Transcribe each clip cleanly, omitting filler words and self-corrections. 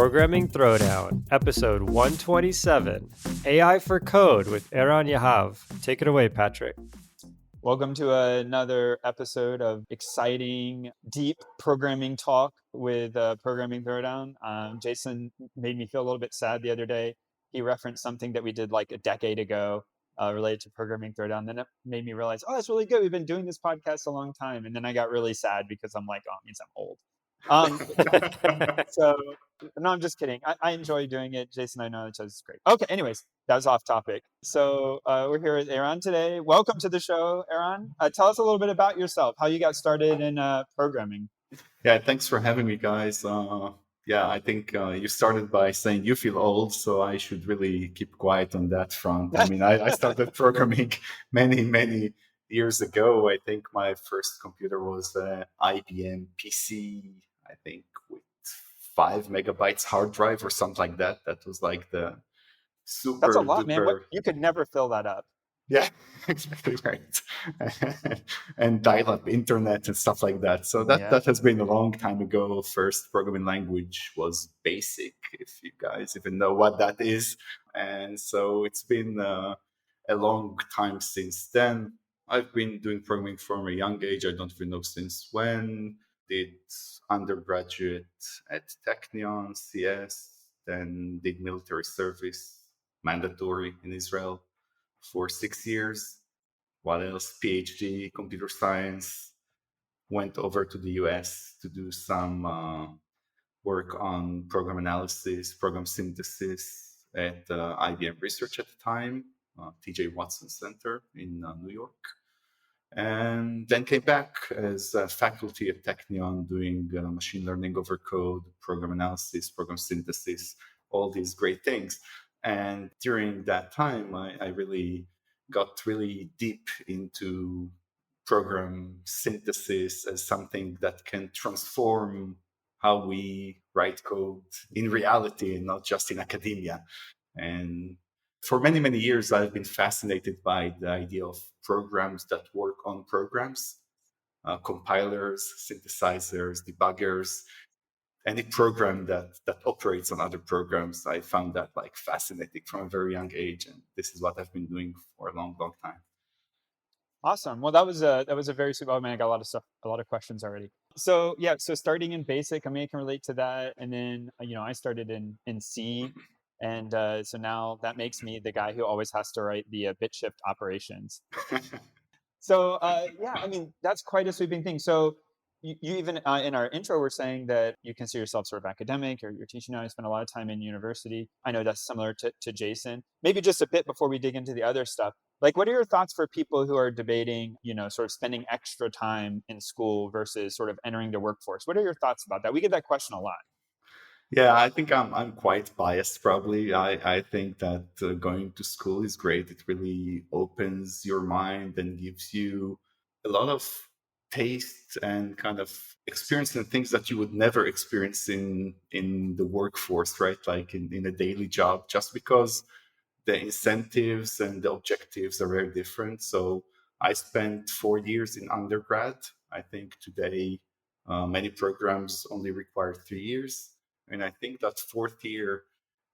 Programming Throwdown, episode 127, AI for Code with Eran Yahav. Take it away, Patrick. Welcome to another episode of exciting, deep programming talk with Programming Throwdown. Jason made me feel a little bit sad the other day. He referenced something that we did like a decade ago related to Programming Throwdown. Then it made me realize, oh, that's really good. We've been doing this podcast a long time. And then I got really sad because I'm like, oh, it means I'm old. So, no, I'm just kidding. I enjoy doing it. Jason, I know it's great. Okay, anyways, that was off topic. So we're here with Eran today. Welcome to the show, Eran. Tell us a little bit about yourself, how you got started in programming. Yeah, thanks for having me, guys. I think you started by saying you feel old, so I should really keep quiet on that front. I mean, I started programming many years ago. I think my first computer was an IBM PC, I think with 5 megabytes hard drive or something like that. That was like the super That's a lot, duper... man. You could never fill that up. Yeah, exactly right. And dial-up internet and stuff like that. So that has been a long time ago. First programming language was BASIC, if you guys even know what that is. And so it's been a long time since then. I've been doing programming from a young age. I don't even know since when. Did undergraduate at Technion, CS, then did military service, mandatory in Israel for 6 years. What else? PhD, computer science. Went over to the US to do some work on program analysis, program synthesis at IBM Research at the time, TJ Watson Center in New York. And then came back as a faculty at Technion doing machine learning over code, program analysis, program synthesis, all these great things. And during that time, I really got really deep into program synthesis as something that can transform how we write code in reality and not just in academia. And for many years, I've been fascinated by the idea of programs that work on programs, compilers, synthesizers, debuggers, any program that operates on other programs. I found that like fascinating from a very young age, and this is what I've been doing for a long time. Awesome. Well, that was a very super. Oh man, I got a lot of questions already. So yeah, so starting in BASIC, I mean, I can relate to that, and then I started in C, and so now that makes me the guy who always has to write the bit shift operations. So yeah, I mean, that's quite a sweeping thing. So you even in our intro were saying that you consider yourself sort of academic, or you're teaching now. You spend a lot of time in university. I know that's similar to Jason. Maybe just a bit before we dig into the other stuff. Like, what are your thoughts for people who are debating, sort of spending extra time in school versus sort of entering the workforce? What are your thoughts about that? We get that question a lot. Yeah, I think I'm quite biased. Probably, I think that going to school is great. It really opens your mind and gives you a lot of taste and kind of experience and things that you would never experience in the workforce, right? Like in a daily job, just because the incentives and the objectives are very different. So I spent 4 years in undergrad. I think today many programs only require 3 years. And I think that fourth year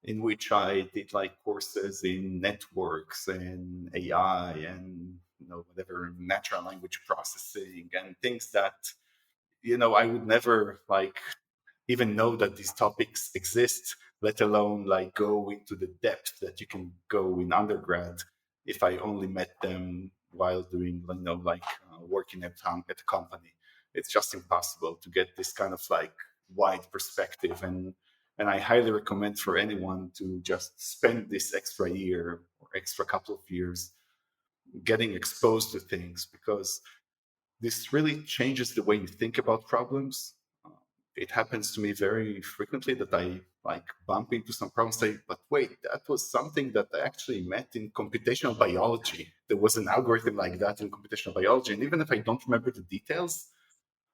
in which I did like courses in networks and AI and whatever natural language processing and things that I would never like even know that these topics exist, let alone like go into the depth that you can go in undergrad if I only met them while doing working at a company. It's just impossible to get this kind of like wide perspective, and I highly recommend for anyone to just spend this extra year or extra couple of years getting exposed to things, because this really changes the way you think about problems. It happens to me very frequently that I like bump into some problems and say, but wait, that was something that I actually met in computational biology. There was an algorithm like that in computational biology. And even if I don't remember the details,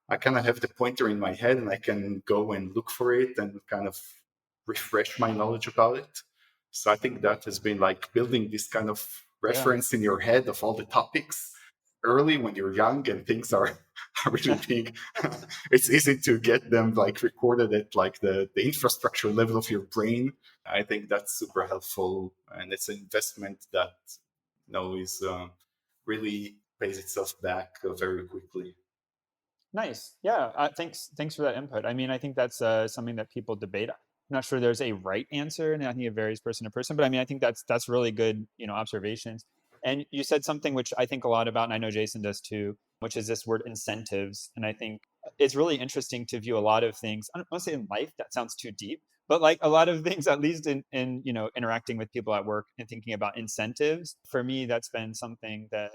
I kind of have the pointer in my head and I can go and look for it and kind of refresh my knowledge about it. So I think that has been like building this kind of reference in your head of all the topics early when you're young and things are really big, it's easy to get them like recorded at like the infrastructure level of your brain. I think that's super helpful, and it's an investment that is really pays itself back very quickly. Nice. Yeah. Thanks for that input. I mean, I think that's something that people debate. I'm not sure there's a right answer, and I think it varies person to person. But I mean, I think that's really good, observations. And you said something which I think a lot about, and I know Jason does too, which is this word incentives. And I think it's really interesting to view a lot of things. I don't want to say in life, that sounds too deep, but like a lot of things, at least in interacting with people at work and thinking about incentives. For me, that's been something that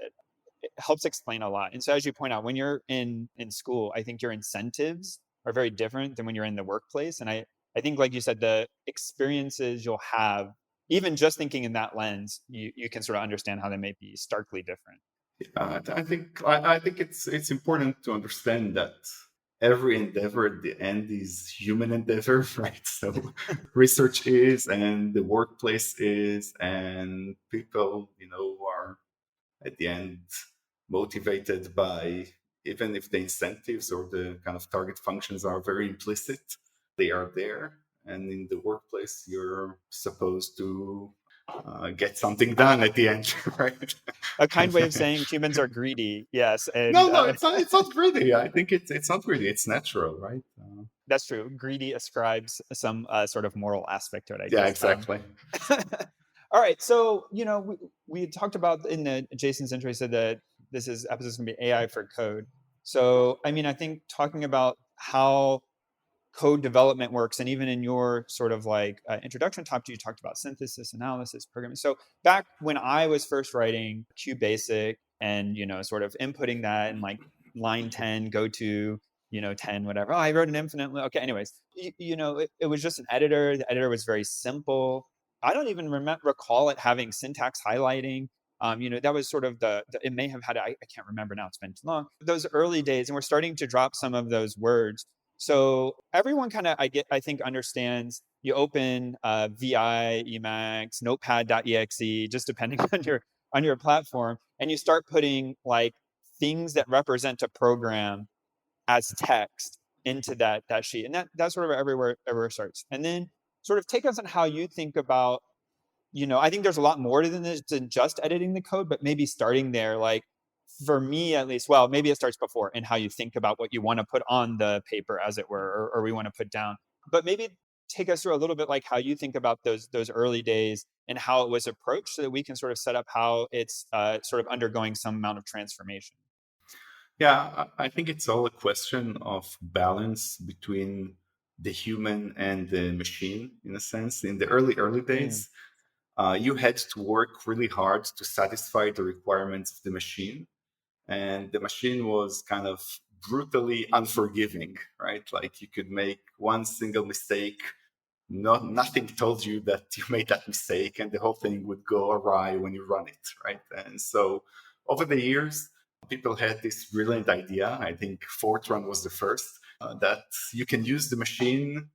it helps explain a lot. And so as you point out, when you're in school, I think your incentives are very different than when you're in the workplace. And I think, like you said, the experiences you'll have, even just thinking in that lens, you can sort of understand how they may be starkly different. I think it's important to understand that every endeavor at the end is human endeavor, right? So research is, and the workplace is, and people, are at the end motivated by, even if the incentives or the kind of target functions are very implicit, they are there. And in the workplace, you're supposed to get something done at the end, right? A kind way of saying humans are greedy. Yes. And No, it's not greedy. I think it's not greedy. It's natural, right? that's true. Greedy ascribes some sort of moral aspect to it, I Yeah, guess. exactly. All right. So, we talked about in Jason's intro, he said that this episode's going to be AI for code. So, I mean, I think talking about how code development works, and even in your sort of like introduction talk, you talked about synthesis, analysis, programming. So back when I was first writing QBasic and, sort of inputting that and like line 10, go to, 10, whatever. Oh, I wrote an infinite. Okay. Anyways, it was just an editor. The editor was very simple. I don't even recall it having syntax highlighting. That was sort of it may have had, I can't remember now. It's been too long. Those early days, and we're starting to drop some of those words. So everyone kind of, I think, understands. You open VI, Emacs, Notepad.exe, just depending on your platform, and you start putting like things that represent a program as text into that sheet, and that's sort of everywhere starts. And then sort of take us on how you think about, I think there's a lot more than this than just editing the code, but maybe starting there, like for me at least, well, maybe it starts before in how you think about what you want to put on the paper, as it were, or we want to put down. But maybe take us through a little bit like how you think about those early days and how it was approached, so that we can sort of set up how it's sort of undergoing some amount of transformation. Yeah, I think it's all a question of balance between the human and the machine, in a sense. In the early days, you had to work really hard to satisfy the requirements of the machine. And the machine was kind of brutally unforgiving, right? Like you could make one single mistake. Nothing told you that you made that mistake, and the whole thing would go awry when you run it, right? And so over the years, people had this brilliant idea. I think Fortran was the first, that you can use the machine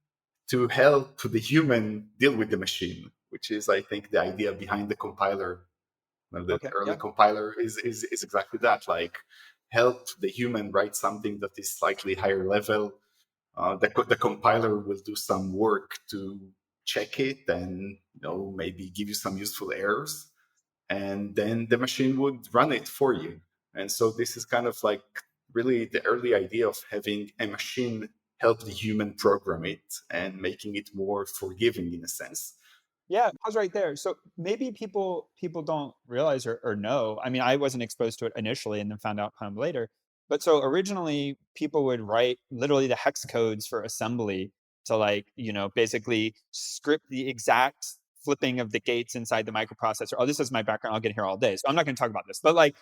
to help the human deal with the machine, which is, I think, the idea behind the compiler. The Okay. early Yeah. compiler is exactly that, like help the human write something that is slightly higher level. The compiler will do some work to check it and maybe give you some useful errors, and then the machine would run it for you. And so this is kind of like really the early idea of having a machine help the human program it and making it more forgiving in a sense. Yeah, pause right there. So maybe people don't realize or know. I mean, I wasn't exposed to it initially and then found out kind of later. But so originally people would write literally the hex codes for assembly to like, basically script the exact flipping of the gates inside the microprocessor. Oh, this is my background. I'll get here all day. So I'm not going to talk about this. But like,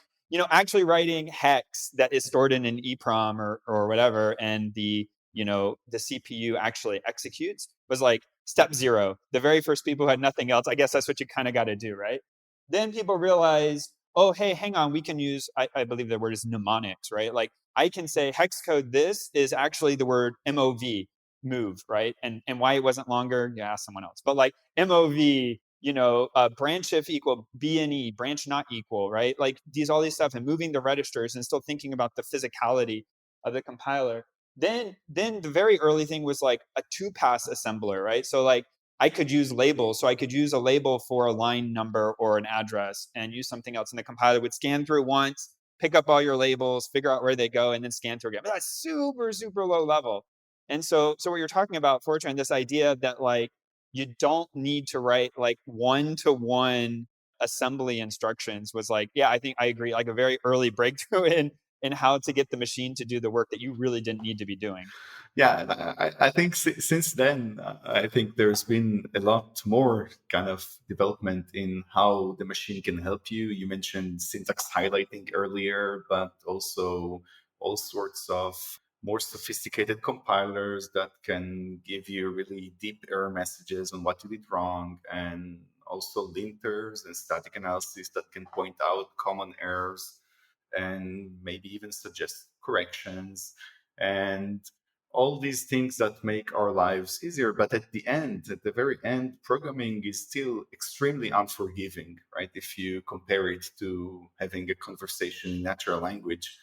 actually writing hex that is stored in an EEPROM or whatever, and the CPU actually executes was like step zero. The very first people who had nothing else, I guess that's what you kind of got to do, right? Then people realize, oh, hey, hang on, we can use, I believe the word is mnemonics, right? Like I can say hex code, this is actually the word MOV, move, right? And why it wasn't longer, yeah, ask someone else. But like MOV branch if equal B and E, branch not equal, right? Like all these stuff, and moving the registers and still thinking about the physicality of the compiler. Then the very early thing was like a 2-pass assembler, right? So like I could use labels. So I could use a label for a line number or an address and use something else. And the compiler would scan through once, pick up all your labels, figure out where they go, and then scan through again. But that's super, super low level. And so what you're talking about, Fortran, this idea that like you don't need to write like one-to-one assembly instructions was like, yeah, I think I agree, like a very early breakthrough in how to get the machine to do the work that you really didn't need to be doing. Yeah, I think since then, I think there's been a lot more kind of development in how the machine can help you. You mentioned syntax highlighting earlier, but also all sorts of more sophisticated compilers that can give you really deep error messages on what you did wrong, and also linters and static analysis that can point out common errors and maybe even suggest corrections. And all these things that make our lives easier. But at the very end, programming is still extremely unforgiving, right? If you compare it to having a conversation in natural language,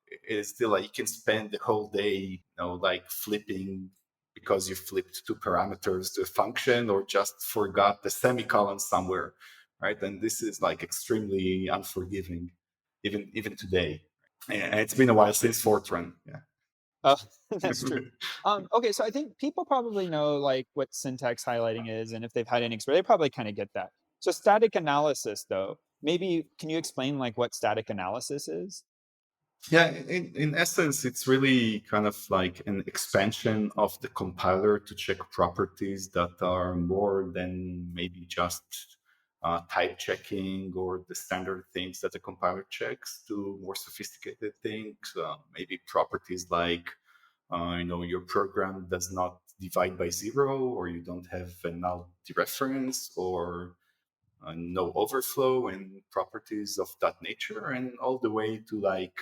it is still like you can spend the whole day, like flipping because you flipped two parameters to a function or just forgot the semicolon somewhere, right? And this is like extremely unforgiving, even today. And it's been a while since Fortran. Yeah. Oh, that's true. Okay, so I think people probably know like what syntax highlighting is, and if they've had any experience, they probably kind of get that. So static analysis, though, maybe can you explain like what static analysis is? Yeah, in essence, it's really kind of like an expansion of the compiler to check properties that are more than maybe just type checking or the standard things that the compiler checks, to more sophisticated things, maybe properties like your program does not divide by zero, or you don't have a null dereference, or no overflow, and properties of that nature, and all the way to like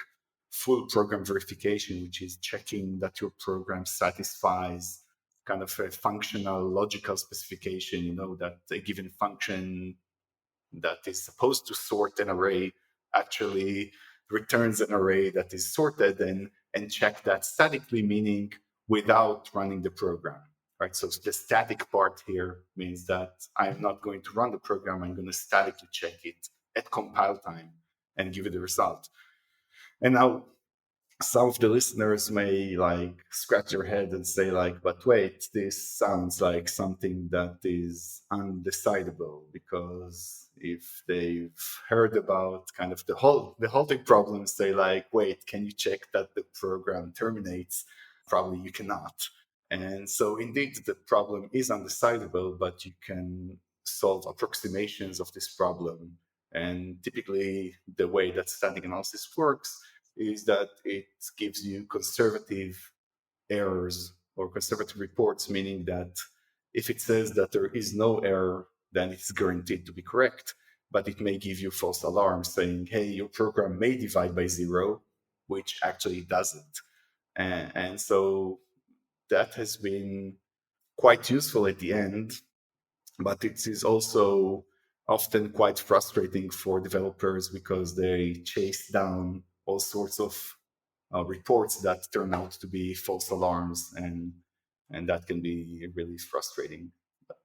full program verification, which is checking that your program satisfies kind of a functional logical specification, that a given function that is supposed to sort an array actually returns an array that is sorted, and check that statically, meaning without running the program. Right. So the static part here means that I'm not going to run the program. I'm going to statically check it at compile time and give it the result. And now some of the listeners may like scratch their head and say like, but wait, this sounds like something that is undecidable, because if they've heard about kind of the halting problems, they like, wait, can you check that the program terminates? Probably you cannot. And so indeed the problem is undecidable, but you can solve approximations of this problem. And typically the way that static analysis works is that it gives you conservative errors or conservative reports, meaning that if it says that there is no error, then it's guaranteed to be correct. But it may give you false alarms saying, hey, your program may divide by zero, which actually doesn't. And so that has been quite useful at the end, but it is also often quite frustrating for developers because they chase down all sorts of reports that turn out to be false alarms, and that can be really frustrating. But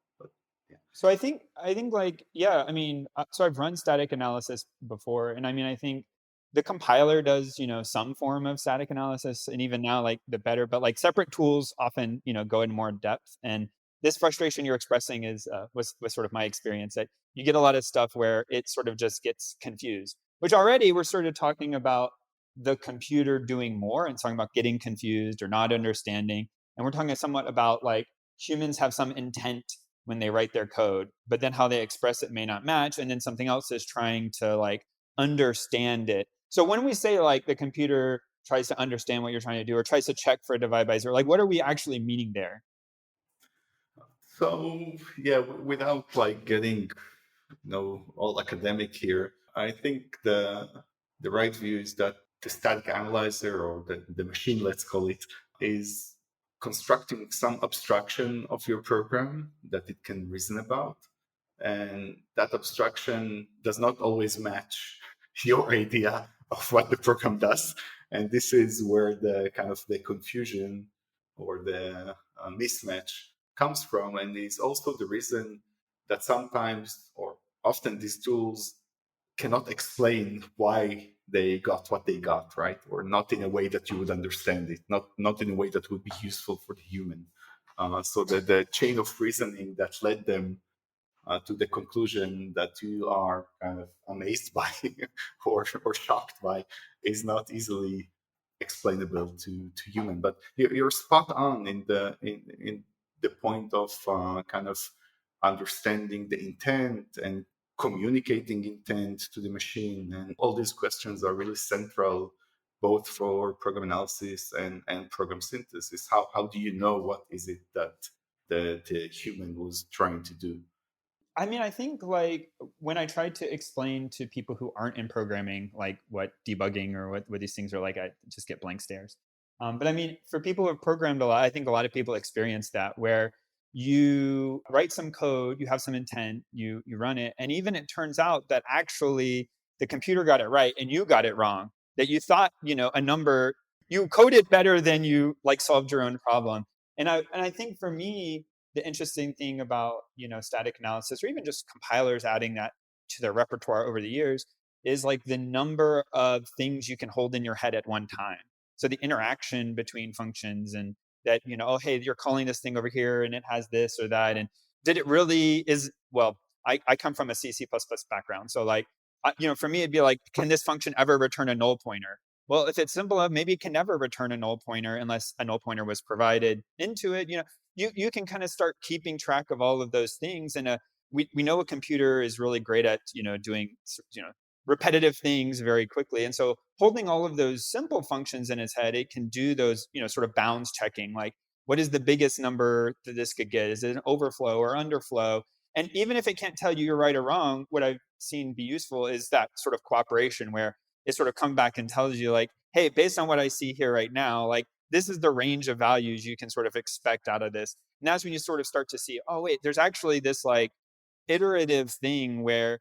yeah. So I think like, yeah, I mean, so I've run static analysis before, and I mean, I think the compiler does, some form of static analysis, and even now like the better, but like separate tools often, go in more depth. And this frustration you're expressing is was sort of my experience, that you get a lot of stuff where it sort of just gets confused, which already we're sort of talking about the computer doing more and talking about getting confused or not understanding. And we're talking somewhat about like humans have some intent when they write their code, but then how they express it may not match. And then something else is trying to like understand it. So when we say like the computer tries to understand what you're trying to do or tries to check for a divide by zero, like what are we actually meaning there? So yeah, without like getting all academic here, I think the right view is that the static analyzer, or the machine, let's call it, is constructing some abstraction of your program that it can reason about. and that abstraction does not always match your idea of what the program does. And this is where the kind of the confusion or the mismatch comes from, and is also the reason that sometimes or often these tools cannot explain why they got what they got, right? Or not in a way that you would understand it, not in a way that would be useful for the human. So the chain of reasoning that led them to the conclusion that you are kind of amazed by or shocked by is not easily explainable to human. But you're spot on in the point of kind of understanding the intent and communicating intent to the machine, and all these questions are really central both for program analysis and program synthesis. How do you know what is it that the human was trying to do? I mean, I think like when I try to explain to people who aren't in programming, like what debugging or what these things are like, I just get blank stares. But I mean, for people who have programmed a lot, I think a lot of people experience that where you write some code, you have some intent, you run it, and even it turns out that actually the computer got it right and you got it wrong. That you thought, a number, you coded better than you like solved your own problem. And I think for me, the interesting thing about static analysis or even just compilers adding that to their repertoire over the years is like the number of things you can hold in your head at one time. So the interaction between functions and that oh hey, you're calling this thing over here and it has this or that, and did it really is well, I come from a C++ background, so like for me it'd be like, can this function ever return a null pointer? Well, if it's simple enough, maybe it can never return a null pointer unless a null pointer was provided into it. You can kind of start keeping track of all of those things, and we know a computer is really great at doing repetitive things very quickly, and so holding all of those simple functions in its head, it can do those sort of bounds checking, like what is the biggest number that this could get? Is it an overflow or underflow? And even if it can't tell you you're right or wrong, what I've seen be useful is that sort of cooperation where it sort of comes back and tells you like, hey, based on what I see here right now, like this is the range of values you can sort of expect out of this. And that's when you sort of start to see, oh, wait, there's actually this like iterative thing where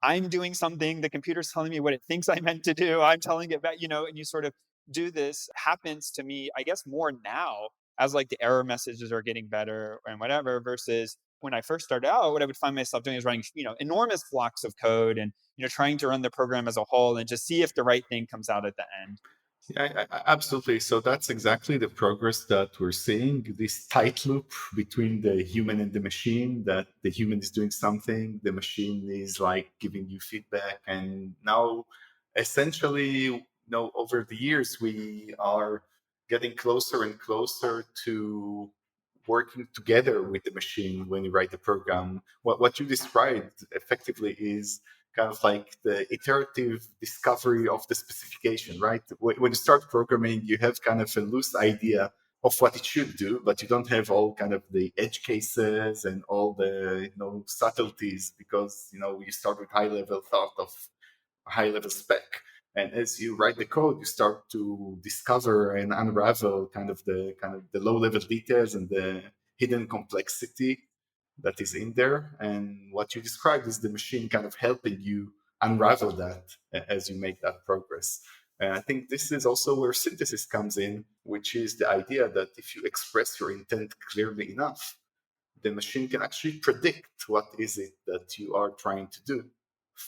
I'm doing something, the computer's telling me what it thinks I meant to do, I'm telling it back, and you sort of do this. Happens to me, I guess, more now as like the error messages are getting better and whatever, versus when I first started out, what I would find myself doing is writing, enormous blocks of code and, trying to run the program as a whole and just see if the right thing comes out at the end. Yeah, absolutely. So that's exactly the progress that we're seeing, this tight loop between the human and the machine, that the human is doing something, the machine is like giving you feedback. And now, essentially, over the years, we are getting closer and closer to working together with the machine when you write the program. What you described effectively is kind of like the iterative discovery of the specification, right? When you start programming, you have kind of a loose idea of what it should do, but you don't have all kind of the edge cases and all the subtleties, because you start with high level thought of high level spec. And as you write the code, you start to discover and unravel kind of the low level details and the hidden complexity that is in there. And what you described is the machine kind of helping you unravel that as you make that progress. And I think this is also where synthesis comes in, which is the idea that if you express your intent clearly enough, the machine can actually predict what is it that you are trying to do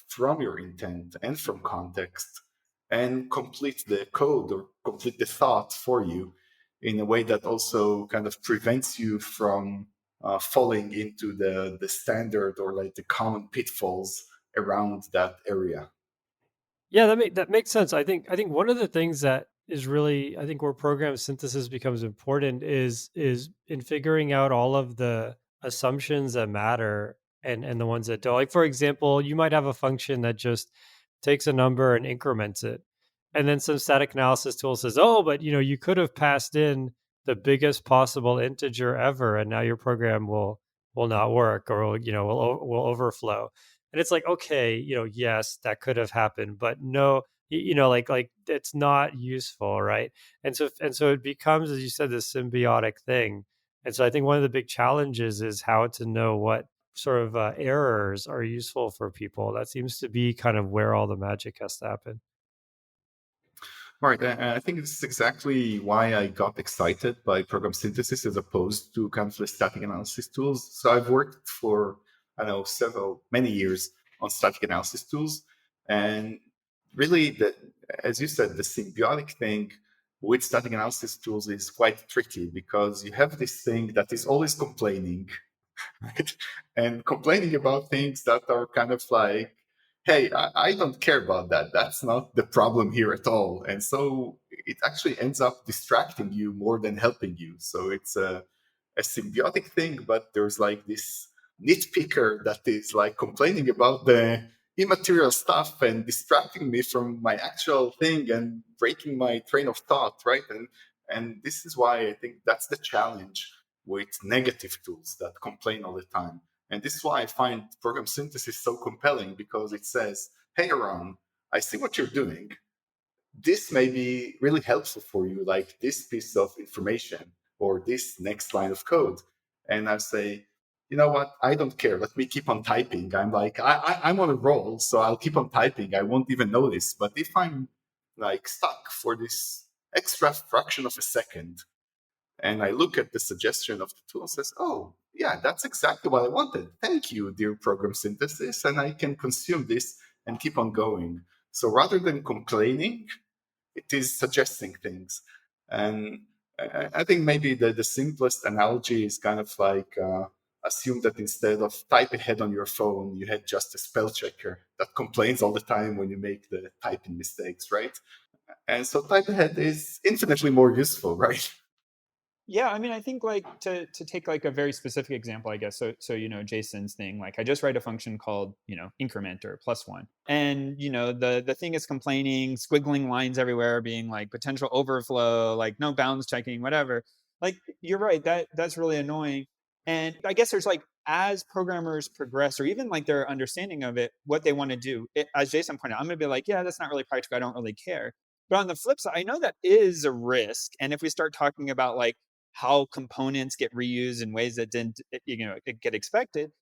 from your intent and from context, and complete the code or complete the thought for you in a way that also kind of prevents you from falling into the standard or like the common pitfalls around that area. Yeah, that makes sense. I think one of the things that is really, I think, where program synthesis becomes important is in figuring out all of the assumptions that matter and the ones that don't. Like for example, you might have a function that just takes a number and increments it. And then some static analysis tool says, "Oh, but you could have passed in the biggest possible integer ever and now your program will not work or will overflow." And it's like, okay, yes, that could have happened, but no, like it's not useful, right? And so it becomes, as you said, this symbiotic thing. And so I think one of the big challenges is how to know what sort of errors are useful for people. That seems to be kind of where all the magic has to happen. Right. And I think this is exactly why I got excited by program synthesis as opposed to kind of the static analysis tools. So I've worked for, I don't know, many years on static analysis tools. And really, as you said, the symbiotic thing with static analysis tools is quite tricky because you have this thing that is always complaining, right? And complaining about things that are kind of like, hey, I don't care about that. That's not the problem here at all. And so it actually ends up distracting you more than helping you. So it's a symbiotic thing, but there's like this nitpicker that is like complaining about the immaterial stuff and distracting me from my actual thing and breaking my train of thought, right? And this is why I think that's the challenge with negative tools that complain all the time. And this is why I find program synthesis so compelling, because it says, hey, Eran, I see what you're doing. This may be really helpful for you, like this piece of information or this next line of code. And I say, you know what? I don't care. Let me keep on typing. I'm like, I'm on a roll, so I'll keep on typing. I won't even notice. But if I'm like stuck for this extra fraction of a second, and I look at the suggestion of the tool and says, oh, yeah, that's exactly what I wanted. Thank you, dear program synthesis. And I can consume this and keep on going. So rather than complaining, it is suggesting things. And I think maybe the simplest analogy is kind of like assume that instead of type ahead on your phone, you had just a spell checker that complains all the time when you make the typing mistakes, right? And so type ahead is infinitely more useful, right? Yeah, I mean, I think like to take like a very specific example, I guess. So Jason's thing, like I just write a function called increment or +1, and the thing is complaining, squiggling lines everywhere, being like potential overflow, like no bounds checking, whatever. Like you're right, that's really annoying. And I guess there's like as programmers progress, or even like their understanding of it, what they want to do. As Jason pointed out, I'm gonna be like, yeah, that's not really practical. I don't really care. But on the flip side, I know that is a risk. And if we start talking about like how components get reused in ways that didn't get expected,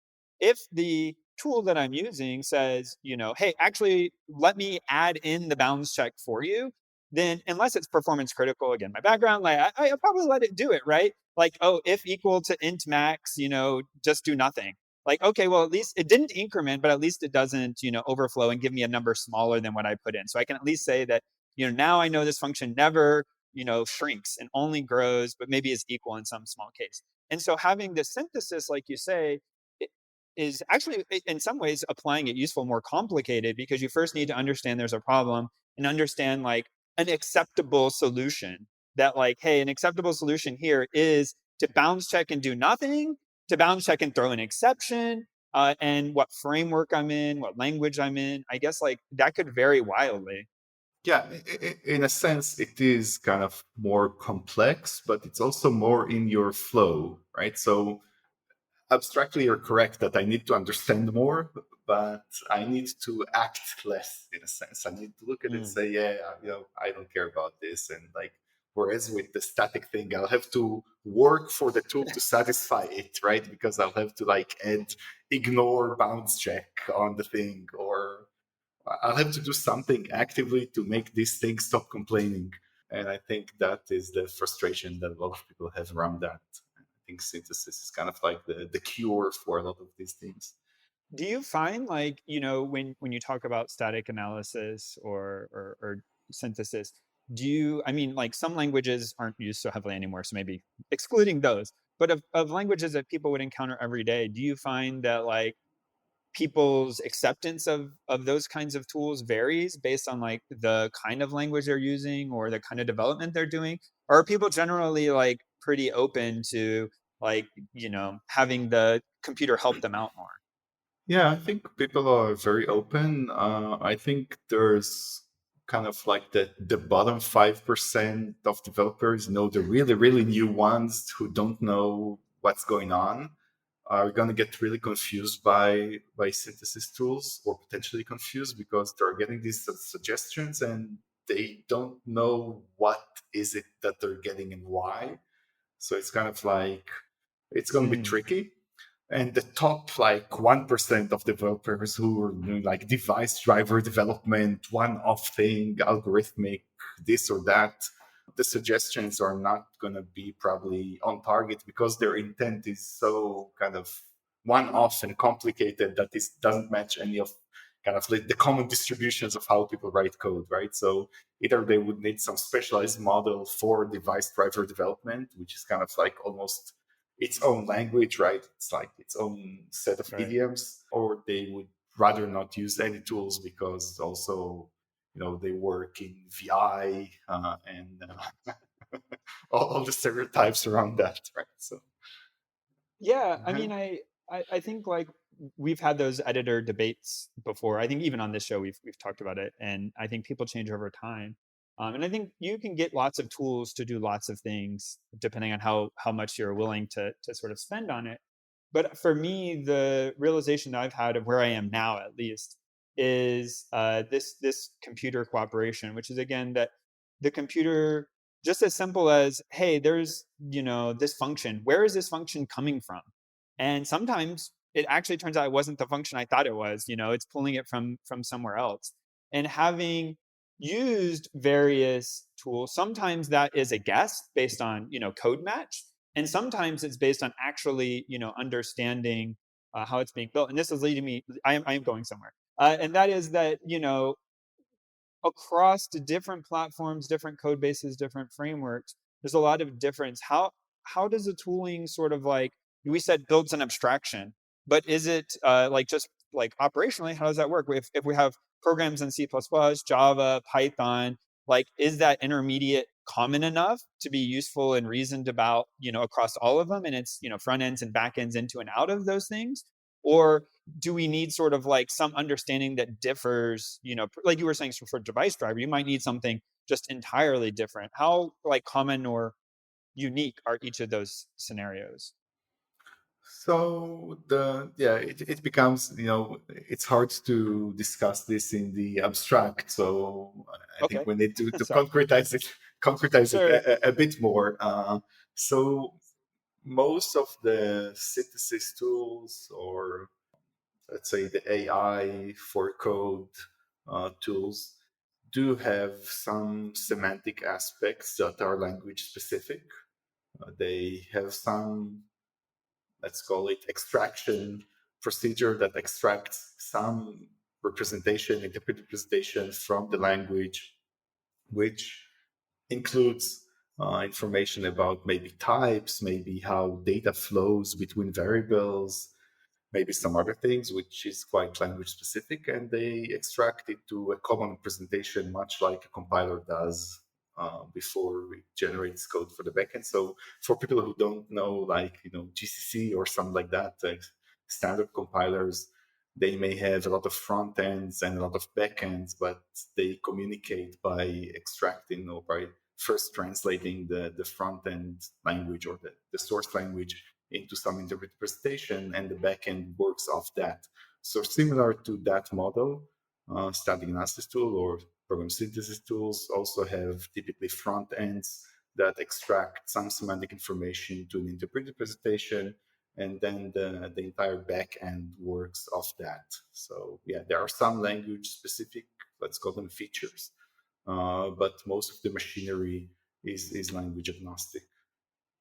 if the tool that I'm using says, hey, actually let me add in the bounds check for you, then unless it's performance critical, again, my background, like I'll probably let it do it, right? Like, oh, if equal to int max, just do nothing. Like, okay, well, at least it didn't increment, but at least it doesn't overflow and give me a number smaller than what I put in. So I can at least say that now I know this function never shrinks and only grows, but maybe is equal in some small case. And so having this synthesis, like you say, is actually in some ways applying it useful, more complicated, because you first need to understand there's a problem and understand like an acceptable solution. That like, hey, an acceptable solution here is to bounds check and do nothing, to bounds check and throw an exception, and what framework I'm in, what language I'm in. I guess like that could vary wildly. Yeah, in a sense, it is kind of more complex, but it's also more in your flow, right? So abstractly, you're correct that I need to understand more, but I need to act less in a sense. I need to look at it and say, yeah, I don't care about this. And like, whereas with the static thing, I'll have to work for the tool to satisfy it, right? Because I'll have to like ignore bounds check on the thing, or I'll have to do something actively to make this thing stop complaining. And I think that is the frustration that a lot of people have around that. I think synthesis is kind of like the cure for a lot of these things. Do you find like when you talk about static analysis or synthesis, do you, I mean, like some languages aren't used so heavily anymore, so maybe excluding those, but of languages that people would encounter every day, do you find that like people's acceptance of those kinds of tools varies based on like the kind of language they're using or the kind of development they're doing? Or are people generally like pretty open to like having the computer help them out more? Yeah, I think people are very open. I think there's kind of like the bottom 5% of developers know the really, really new ones who don't know what's going on are going to get really confused by synthesis tools, or potentially confused because they're getting these suggestions and they don't know what is it that they're getting and why. So it's kind of like it's going to be tricky. and the top like 1% of developers who are doing like device driver development, one-off thing, algorithmic, this or that, the suggestions are not going to be probably on target because their intent is so kind of one-off and complicated that this doesn't match any of kind of like the common distributions of how people write code, right? So either they would need some specialized model for device driver development, which is kind of like almost its own language, right? It's like its own set of Right. idioms, or they would rather not use any tools because also, they work in VI and all the stereotypes around that, right? So, Yeah, I mean, I think like we've had those editor debates before. I think even on this show we've talked about it, and I think people change over time. And I think you can get lots of tools to do lots of things depending on how much you're willing to sort of spend on it. But for me, the realization that I've had of where I am now, at least, is this computer cooperation, which is again that the computer, just as simple as, hey, there's this function. Where is this function coming from? And sometimes it actually turns out it wasn't the function I thought it was. It's pulling it from somewhere else. And having used various tools, sometimes that is a guess based on code match, and sometimes it's based on actually understanding how it's being built. And this is leading me. I am going somewhere, and that is that across the different platforms, different code bases, different frameworks, there's a lot of difference. How does the tooling sort of like, we said builds an abstraction, but is it like just like operationally, how does that work? If we have programs in C++, Java, Python, like is that intermediate common enough to be useful and reasoned about, across all of them? And it's, front ends and back ends into and out of those things? Or do we need sort of like some understanding that differs, like you were saying for device driver, you might need something just entirely different. How like common or unique are each of those scenarios? so it becomes, it's hard to discuss this in the abstract. So I think Okay. we need to Sorry. concretize it Sure. a bit more. So most of the synthesis tools, or let's say the AI for code tools, do have some semantic aspects that are language specific. They have some, let's call it, extraction procedure that extracts some representation, interpreted representation from the language, which includes information about maybe types, maybe how data flows between variables, maybe some other things, which is quite language specific, and they extract it to a common presentation, much like a compiler does before it generates code for the backend. So for people who don't know, like GCC or something like that, standard compilers, they may have a lot of front ends and a lot of backends, but they communicate by extracting or by first translating the front end language or the source language into some interpreted presentation, and the backend works off that. So similar to that model, static analysis tool or program synthesis tools also have typically front ends that extract some semantic information to an interpreted presentation, and then the entire backend works off that. So yeah, there are some language specific, let's call them features, but most of the machinery is language agnostic.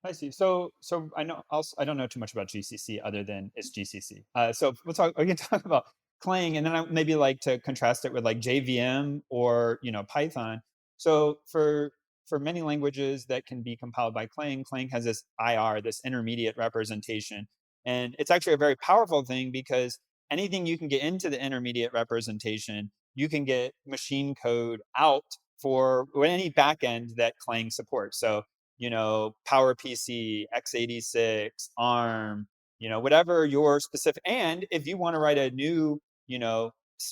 I see. So I know also I don't know too much about GCC other than it's GCC. So we'll talk. We can talk about Clang, and then I maybe like to contrast it with like JVM or Python. So for many languages that can be compiled by Clang, Clang has this IR, this intermediate representation, and it's actually a very powerful thing because anything you can get into the intermediate representation, you can get machine code out for any backend that Clang supports. So PowerPC, x86, ARM, whatever your specific. And if you want to write a new,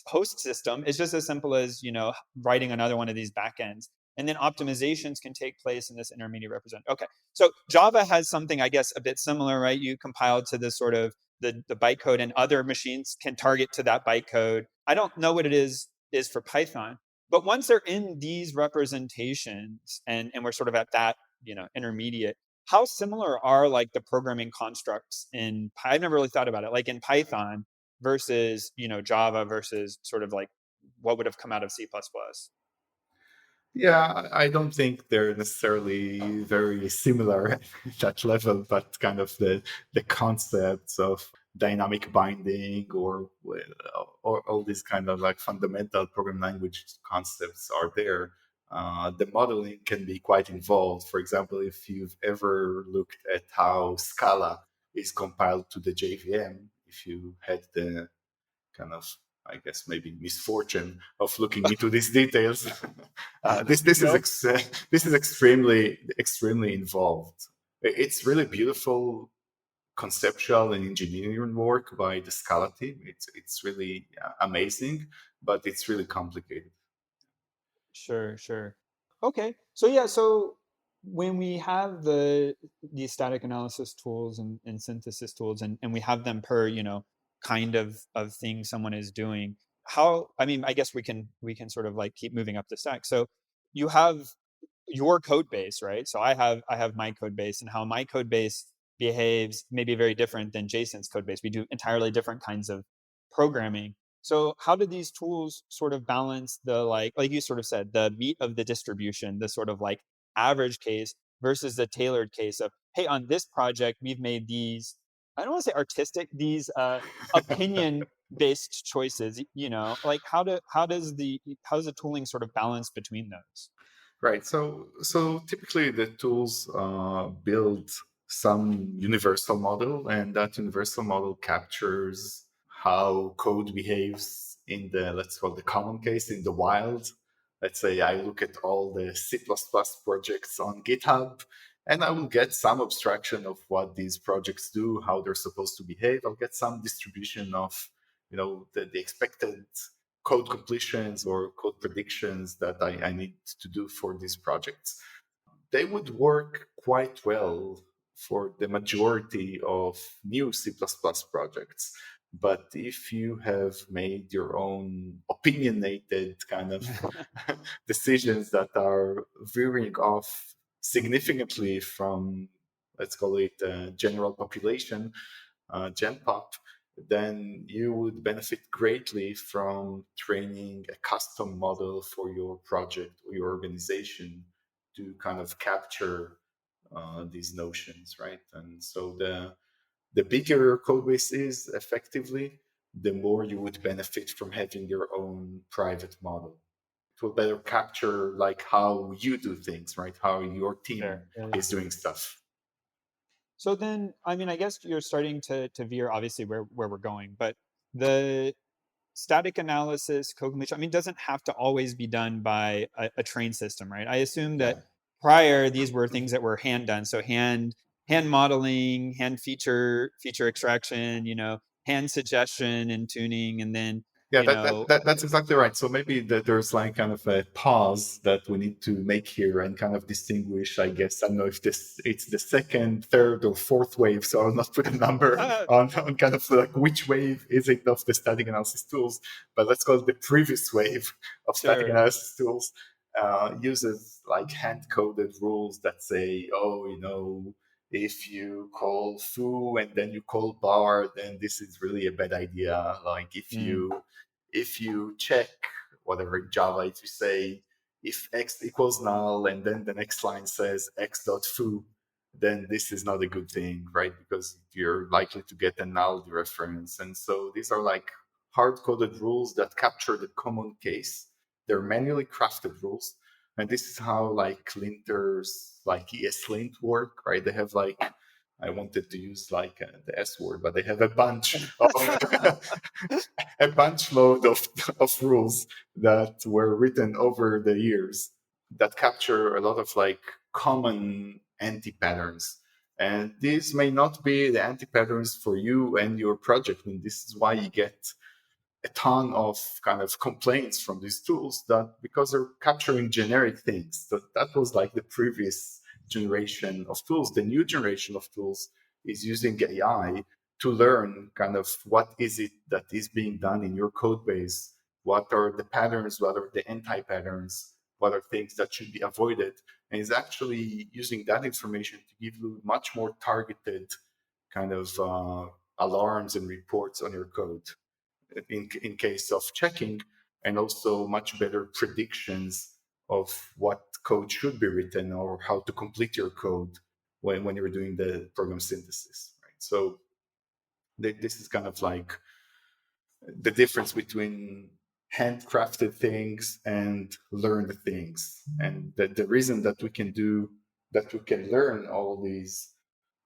host system, it's just as simple as, writing another one of these backends. And then optimizations can take place in this intermediate represent. Okay. So Java has something, I guess, a bit similar, right? You compile to this sort of the bytecode, and other machines can target to that bytecode. I don't know what it is for Python, but once they're in these representations and we're sort of at that intermediate, how similar are like the programming constructs in I've never really thought about it, like in Python versus, Java versus sort of like what would have come out of C++. Yeah, I don't think they're necessarily very similar at that level, but kind of the concepts of dynamic binding or all these kind of like fundamental programming language concepts are there. The modeling can be quite involved. For example, if you've ever looked at how Scala is compiled to the JVM, if you had the kind of, I guess, maybe misfortune of looking into these details. Nope. This is extremely involved. It's really beautiful conceptual and engineering work by the Scala team. It's really amazing, but it's really complicated. Sure, sure. Okay. So yeah, so when we have these static analysis tools and synthesis tools and we have them per, kind of thing someone is doing, I mean, I guess we can sort of like keep moving up the stack. So you have your code base, right? So I have my code base, and how my code base behaves may be very different than Jason's code base. We do entirely different kinds of programming. So how do these tools sort of balance the like you sort of said, the meat of the distribution, the sort of like average case versus the tailored case of, hey, on this project we've made these, I don't want to say artistic, these opinion based choices, like how does the tooling sort of balance between those? Right. So typically the tools build some universal model, and that universal model captures how code behaves in the, let's call the common case, in the wild. Let's say I look at all the C++ projects on GitHub, and I will get some abstraction of what these projects do, how they're supposed to behave. I'll get some distribution of, the expected code completions or code predictions that I need to do for these projects. They would work quite well for the majority of new C++ projects. But if you have made your own opinionated kind of decisions that are veering off significantly from, let's call it, general population, Gen Pop, then you would benefit greatly from training a custom model for your project or your organization to kind of capture these notions, right? And so the bigger your code base is, effectively, the more you would benefit from having your own private model. It will better capture like how you do things, right? How your team Fair. Yeah, yeah. is doing stuff. So then, I mean, I guess you're starting to veer obviously where we're going, but the static analysis, code completion, I mean, doesn't have to always be done by a trained system, right? I assume that Yeah. prior these were things that were hand done. So hand modeling, hand feature extraction, hand suggestion and tuning, and then, Yeah, that's exactly right. So maybe there's like kind of a pause that we need to make here and kind of distinguish, I guess. I don't know if it's the second, third, or fourth wave, so I'll not put a number on kind of like which wave is it of the static analysis tools, but let's call it the previous wave of static sure. analysis tools. Uses like hand-coded rules that say, oh, if you call foo and then you call bar, then this is really a bad idea. Like Mm, if you check whatever in Java, if you say if x equals null and then the next line says x dot foo, then this is not a good thing, right? Because you're likely to get a null reference. And so these are like hard-coded rules that capture the common case. They're manually crafted rules. And this is how like linters like ESLint work, right? They have like, I wanted to use like the S word, but they have a bunch of a bunch load of rules that were written over the years that capture a lot of like common anti-patterns. And these may not be the anti-patterns for you and your project. And this is why you get a ton of kind of complaints from these tools that because they're capturing generic things. That was like the previous generation of tools. The new generation of tools is using AI to learn kind of what is it that is being done in your code base, what are the patterns, what are the anti-patterns, what are things that should be avoided, and is actually using that information to give you much more targeted kind of alarms and reports on your code in case of checking, and also much better predictions of what code should be written or how to complete your code when you're doing the program synthesis. Right? So this is kind of like the difference between handcrafted things and learned things. And the reason that we can learn all these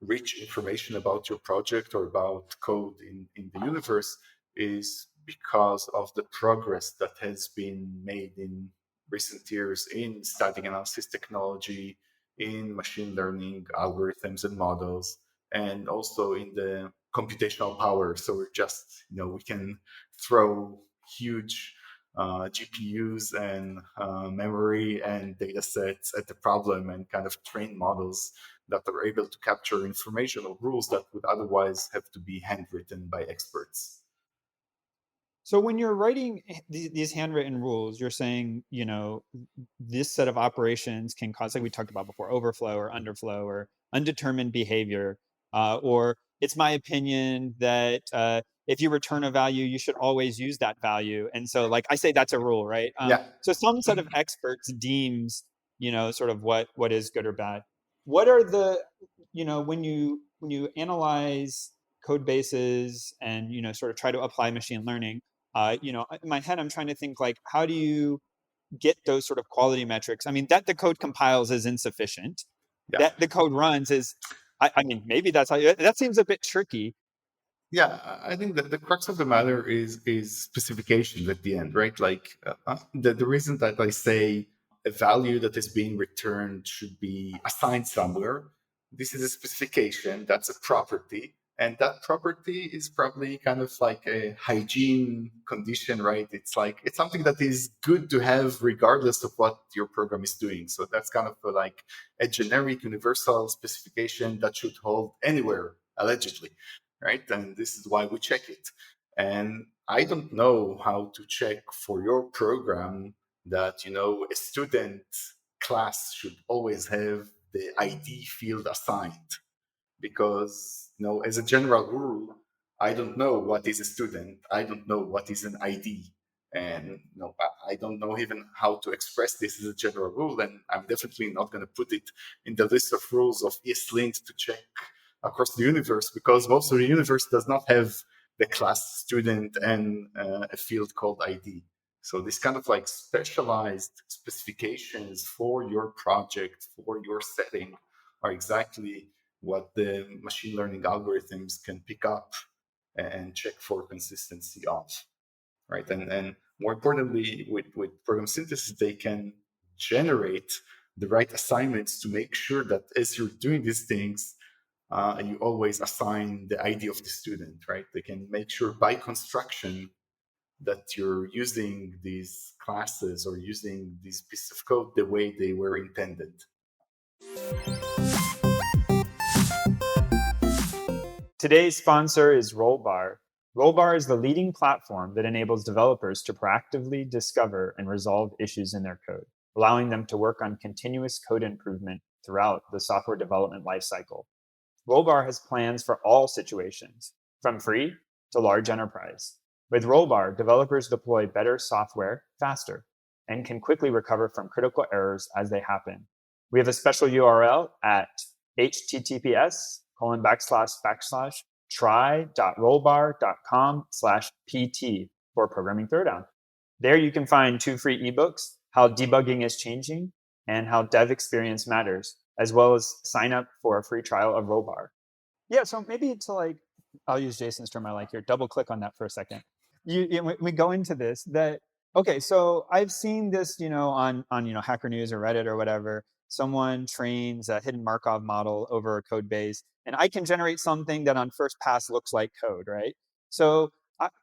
rich information about your project or about code in the universe is because of the progress that has been made in recent years in static analysis technology, in machine learning algorithms and models, and also in the computational power. So we're just, we can throw huge GPUs and memory and data sets at the problem and kind of train models that are able to capture information or rules that would otherwise have to be handwritten by experts. So when you're writing these handwritten rules, you're saying, this set of operations can cause, like we talked about before, overflow or underflow or undetermined behavior. Or it's my opinion that if you return a value, you should always use that value. And so like I say, that's a rule, right? Yeah. So some set of experts deems, sort of what is good or bad. What are the, when you analyze code bases and, sort of try to apply machine learning, in my head, I'm trying to think like, how do you get those sort of quality metrics? I mean, that the code compiles is insufficient. Yeah. That the code runs is, I mean, maybe that's how that seems a bit tricky. Yeah, I think that the crux of the matter is specifications at the end, right? Like the reason that I say a value that is being returned should be assigned somewhere. This is a specification, that's a property, and that property is probably kind of like a hygiene condition, right? It's something that is good to have regardless of what your program is doing. So that's kind of like a generic universal specification that should hold anywhere, allegedly, right? And this is why we check it. And I don't know how to check for your program that, a student class should always have the ID field assigned, because, as a general rule, I don't know what is a student. I don't know what is an ID. And I don't know even how to express this as a general rule. And I'm definitely not going to put it in the list of rules of ESLint to check across the universe, because most of the universe does not have the class student and a field called ID. So this kind of like specialized specifications for your project, for your setting, are exactly what the machine learning algorithms can pick up and check for consistency of, right? And more importantly, with program synthesis, they can generate the right assignments to make sure that as you're doing these things, you always assign the ID of the student, right? They can make sure by construction that you're using these classes or using these pieces of code the way they were intended. Today's sponsor is Rollbar. Rollbar is the leading platform that enables developers to proactively discover and resolve issues in their code, allowing them to work on continuous code improvement throughout the software development lifecycle. Rollbar has plans for all situations, from free to large enterprise. With Rollbar, developers deploy better software faster and can quickly recover from critical errors as they happen. We have a special URL at https://try.rollbar.com/pt for Programming Throwdown. There you can find 2 free ebooks, How Debugging is Changing and How Dev Experience Matters, as well as sign up for a free trial of Rollbar. Yeah, so maybe to like, I'll use Jason's term I like here, double click on that for a second. We go into this that, okay, so I've seen this, on Hacker News or Reddit or whatever. Someone trains a hidden Markov model over a code base, and I can generate something that on first pass looks like code, right? So,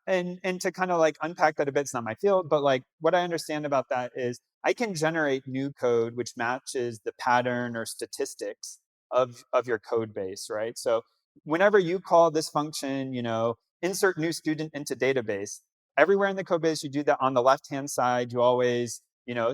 and to kind of like unpack that a bit, it's not my field, but like what I understand about that is I can generate new code which matches the pattern or statistics of your code base, right? So whenever you call this function, insert new student into database, everywhere in the code base you do that on the left-hand side, you always,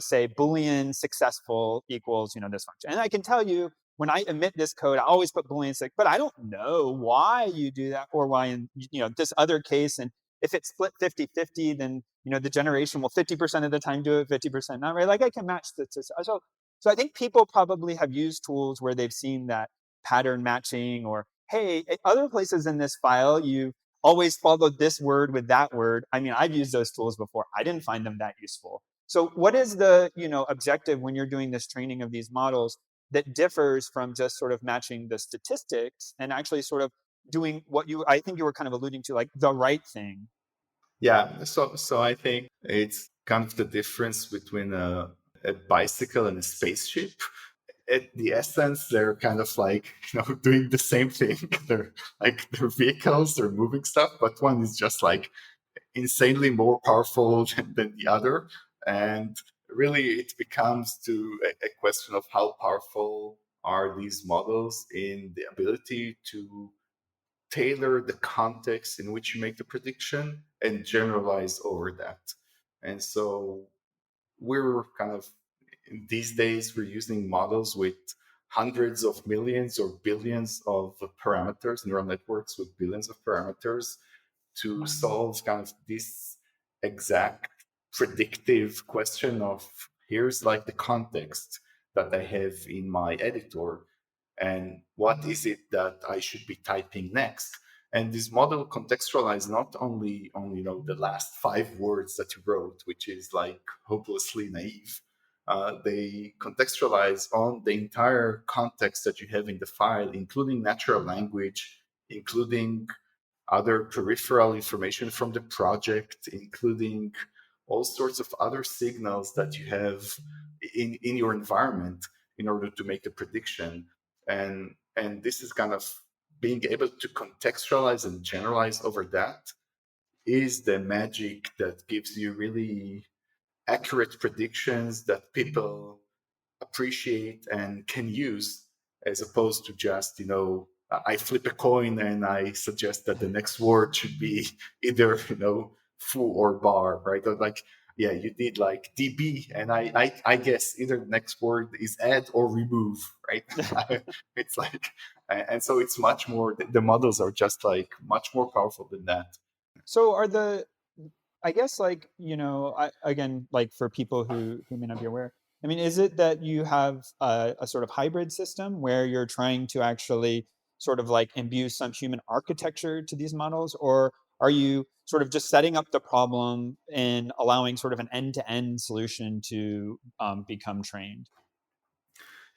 say Boolean successful equals, this function. And I can tell you when I emit this code, I always put Boolean but I don't know why you do that or why in, this other case. And if it's split 50-50, then, the generation will 50% of the time do it, 50% not, right? Like I can match the, so I think people probably have used tools where they've seen that pattern matching or, hey, other places in this file, you always followed this word with that word. I mean, I've used those tools before. I didn't find them that useful. So what is the, objective when you're doing this training of these models that differs from just sort of matching the statistics and actually sort of doing what I think you were kind of alluding to, like the right thing? Yeah, so I think it's kind of the difference between a bicycle and a spaceship. At the essence, they're kind of like doing the same thing. They're vehicles, they're moving stuff, but one is just like insanely more powerful than the other. And really, it becomes to a question of how powerful are these models in the ability to tailor the context in which you make the prediction and generalize over that. And so we're kind of, these days, we're using models with hundreds of millions or billions of parameters, neural networks with billions of parameters to solve kind of this exact predictive question of here's like the context that I have in my editor and what is it that I should be typing next. And this model contextualizes not only on the last 5 words that you wrote, which is like hopelessly naive. They contextualize on the entire context that you have in the file, including natural language, including other peripheral information from the project, including all sorts of other signals that you have in your environment in order to make a prediction. And this is kind of being able to contextualize and generalize over that is the magic that gives you really accurate predictions that people appreciate and can use, as opposed to just I flip a coin and I suggest that the next word should be either foo or bar, right? Or like, yeah, you did like db and I guess either the next word is add or remove, right? It's like, and so it's much more, the models are just like much more powerful than that. So I guess like, again, like for people who may not be aware, I mean, is it that you have a sort of hybrid system where you're trying to actually sort of like imbue some human architecture to these models, or are you sort of just setting up the problem and allowing sort of an end-to-end solution to become trained?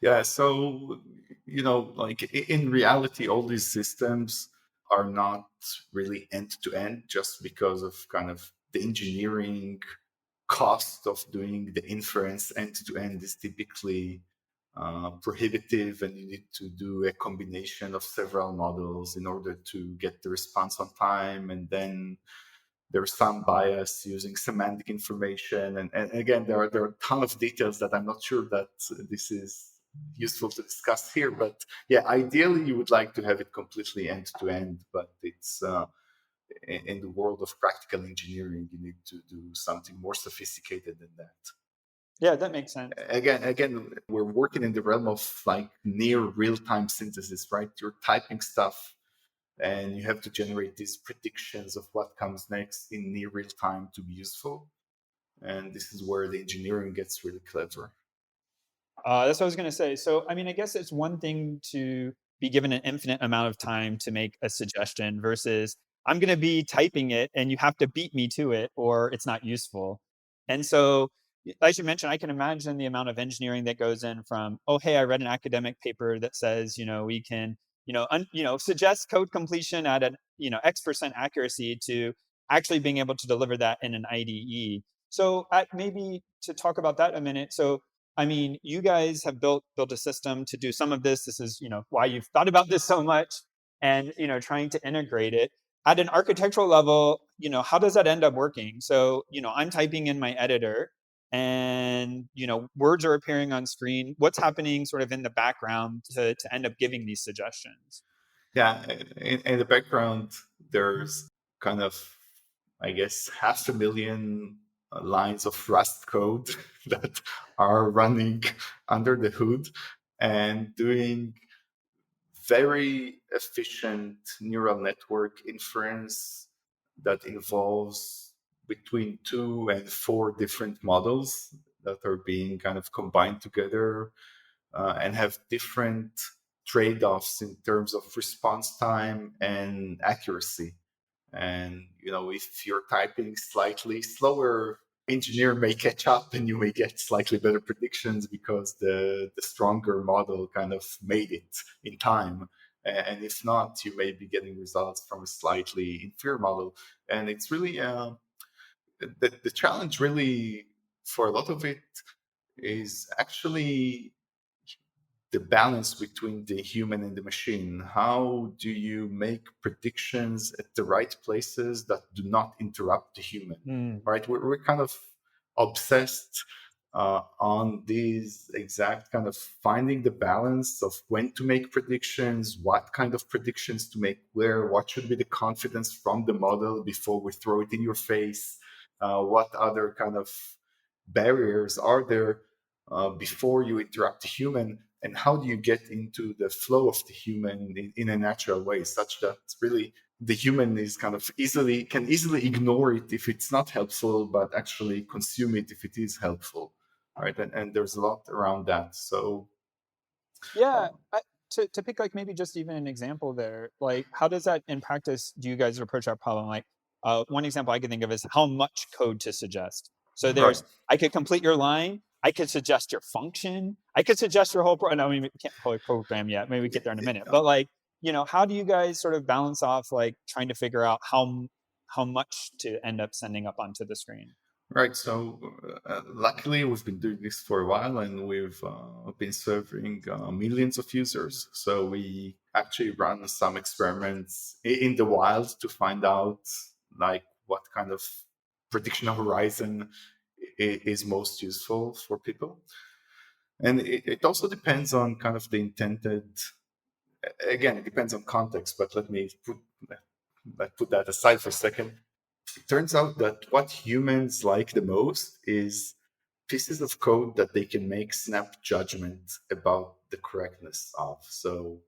Yeah, so like in reality, all these systems are not really end to end just because of kind of the engineering cost of doing the inference end to end is typically prohibitive, and you need to do a combination of several models in order to get the response on time. And then there's some bias using semantic information. And again, there are a ton of details that I'm not sure that this is useful to discuss here. But yeah, ideally, you would like to have it completely end to end, but it's in the world of practical engineering, you need to do something more sophisticated than that. Yeah, that makes sense. Again, we're working in the realm of like near real-time synthesis, right? You're typing stuff and you have to generate these predictions of what comes next in near real time to be useful. And this is where the engineering gets really clever. That's what I was going to say. So, I mean, I guess it's one thing to be given an infinite amount of time to make a suggestion versus I'm going to be typing it and you have to beat me to it or it's not useful. And so, as you mentioned, I can imagine the amount of engineering that goes in from, oh, hey, I read an academic paper that says, we can, suggest code completion at an, X% accuracy to actually being able to deliver that in an IDE. So, maybe to talk about that a minute. So, I mean, you guys have built a system to do some of this. This is, why you've thought about this so much and, trying to integrate it. At an architectural level, how does that end up working? So, I'm typing in my editor and, words are appearing on screen. What's happening sort of in the background to end up giving these suggestions? Yeah, in the background, there's kind of, I guess, 500,000 lines of Rust code that are running under the hood and doing very efficient neural network inference that involves between 2 and 4 different models that are being kind of combined together and have different trade-offs in terms of response time and accuracy. And if you're typing slightly slower, engineer may catch up and you may get slightly better predictions because the stronger model kind of made it in time. And if not, you may be getting results from a slightly inferior model. And it's really the challenge really for a lot of it is actually the balance between the human and the machine. How do you make predictions at the right places that do not interrupt the human? Right? We're kind of obsessed on these exact kind of finding the balance of when to make predictions, what kind of predictions to make, where, what should be the confidence from the model before we throw it in your face, what other kind of barriers are there before you interrupt the human, and how do you get into the flow of the human in a natural way such that really the human is kind of can easily ignore it if it's not helpful, but actually consume it if it is helpful, right? And there's a lot around that. So Yeah, to pick like maybe just even an example there, like how does that in practice do you guys approach that problem? Like one example I can think of is how much code to suggest. So right. I could complete your line, I could suggest your function, I could suggest your whole no, I mean, we can't probably program yet. Maybe we get there in a minute. But like, how do you guys sort of balance off like trying to figure out how much to end up sending up onto the screen? Right. So luckily, we've been doing this for a while, and we've been serving millions of users. So we actually run some experiments in the wild to find out like what kind of prediction horizon is most useful for people. And it also depends on kind of the intended. Again, it depends on context, but let me put that aside for a second. It turns out that what humans like the most is pieces of code that they can make snap judgment about the correctness of. So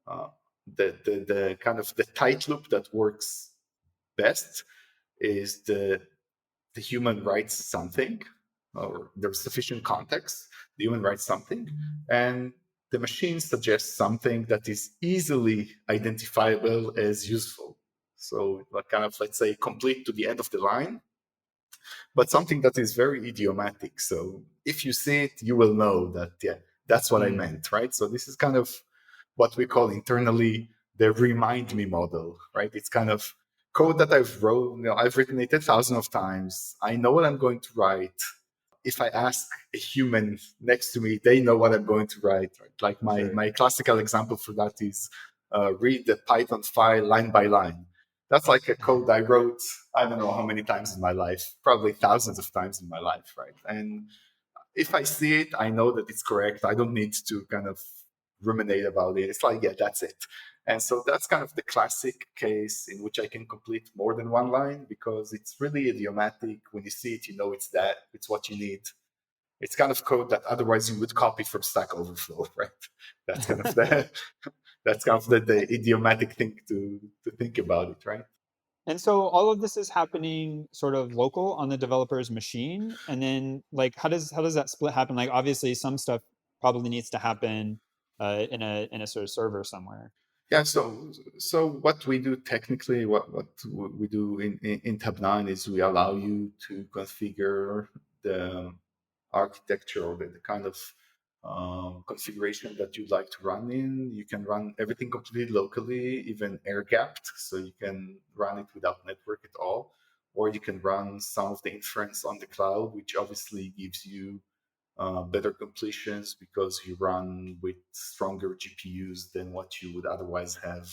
uh, the kind of the tight loop that works best is the human writes something, or there's sufficient context. The human writes something, and the machine suggests something that is easily identifiable as useful. So, like kind of, let's say, complete to the end of the line, but something that is very idiomatic. So, if you see it, you will know that, yeah, that's what I meant, right? So, this is kind of what we call internally the remind me model, right? It's kind of code that I've written it 1,000 of times. I know what I'm going to write. If I ask a human next to me, they know what I'm going to write. Right? Like my classical example for that is read the Python file line by line. That's like a code I wrote, I don't know how many times in my life, probably thousands of times in my life, right? And if I see it, I know that it's correct. I don't need to kind of ruminate about it. It's like, yeah, that's it. And so that's kind of the classic case in which I can complete more than one line because it's really idiomatic. When you see it, you know it's that, it's what you need. It's kind of code that otherwise you would copy from Stack Overflow, right? That's kind of the idiomatic thing to think about it, right? And so all of this is happening sort of local on the developer's machine. And then like how does that split happen? Like obviously some stuff probably needs to happen in a sort of server somewhere. Yeah, so what we do technically, what we do in Tabnine is we allow you to configure the architecture or the kind of configuration that you'd like to run in. You can run everything completely locally, even air gapped, so you can run it without network at all, or you can run some of the inference on the cloud, which obviously gives you better completions because you run with stronger GPUs than what you would otherwise have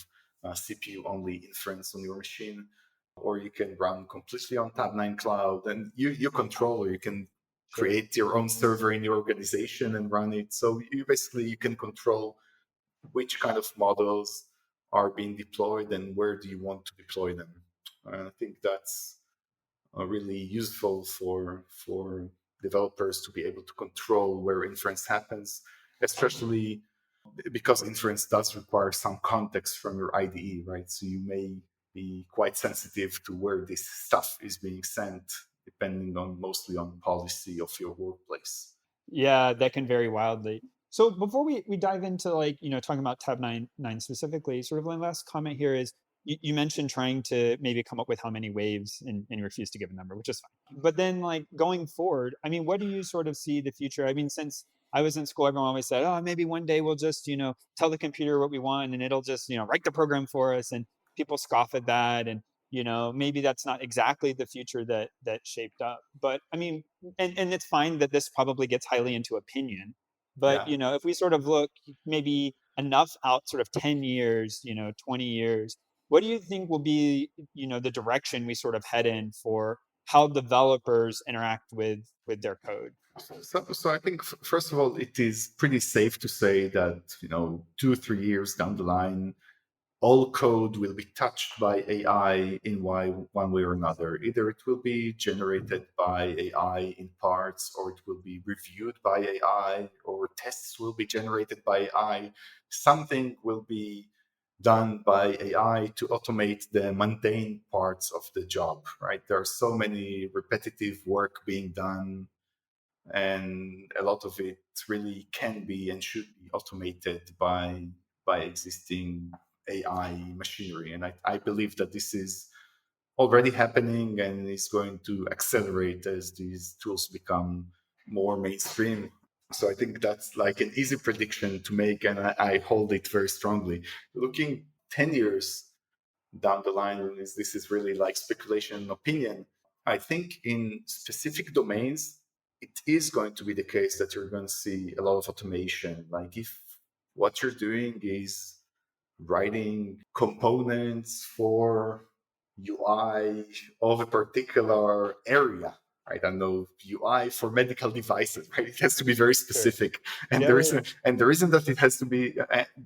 CPU only inference on your machine. Or you can run completely on Tabnine Cloud, and you control, or you can create your own server in your organization and run it. So you can control which kind of models are being deployed and where do you want to deploy them. And I think really useful for developers to be able to control where inference happens, especially because inference does require some context from your IDE, right? So you may be quite sensitive to where this stuff is being sent, depending on mostly on policy of your workplace. Yeah, that can vary wildly. So before we dive into like, talking about Tab nine specifically, sort of my last comment here is you mentioned trying to maybe come up with how many waves and you refuse to give a number, which is fine. But then like going forward, I mean, what do you sort of see the future? I mean, since I was in school, everyone always said, oh, maybe one day we'll just, tell the computer what we want and it'll just, write the program for us. And people scoff at that. And, maybe that's not exactly the future that shaped up. But I mean, and it's fine that this probably gets highly into opinion, but Yeah. if we sort of look maybe enough out sort of 10 years, 20 years, what do you think will be the direction we sort of head in for how developers interact with their code? So I think first of all, it is pretty safe to say that 2 or 3 years down the line, all code will be touched by AI in one way or another. Either it will be generated by AI in parts, or it will be reviewed by AI, or tests will be generated by AI. Something will be done by AI to automate the mundane parts of the job, right? There are so many repetitive work being done, and a lot of it really can be and should be automated by existing AI machinery. And I believe that this is already happening and is going to accelerate as these tools become more mainstream. So I think that's like an easy prediction to make, and I hold it very strongly. Looking 10 years down the line, this is really like speculation and opinion. I think in specific domains, it is going to be the case that you're going to see a lot of automation. Like if what you're doing is writing components for UI of a particular area. I don't know, UI for medical devices, right? It has to be very Sure. specific, and Yeah, there yeah, yeah. isn't, and the reason that it has to be,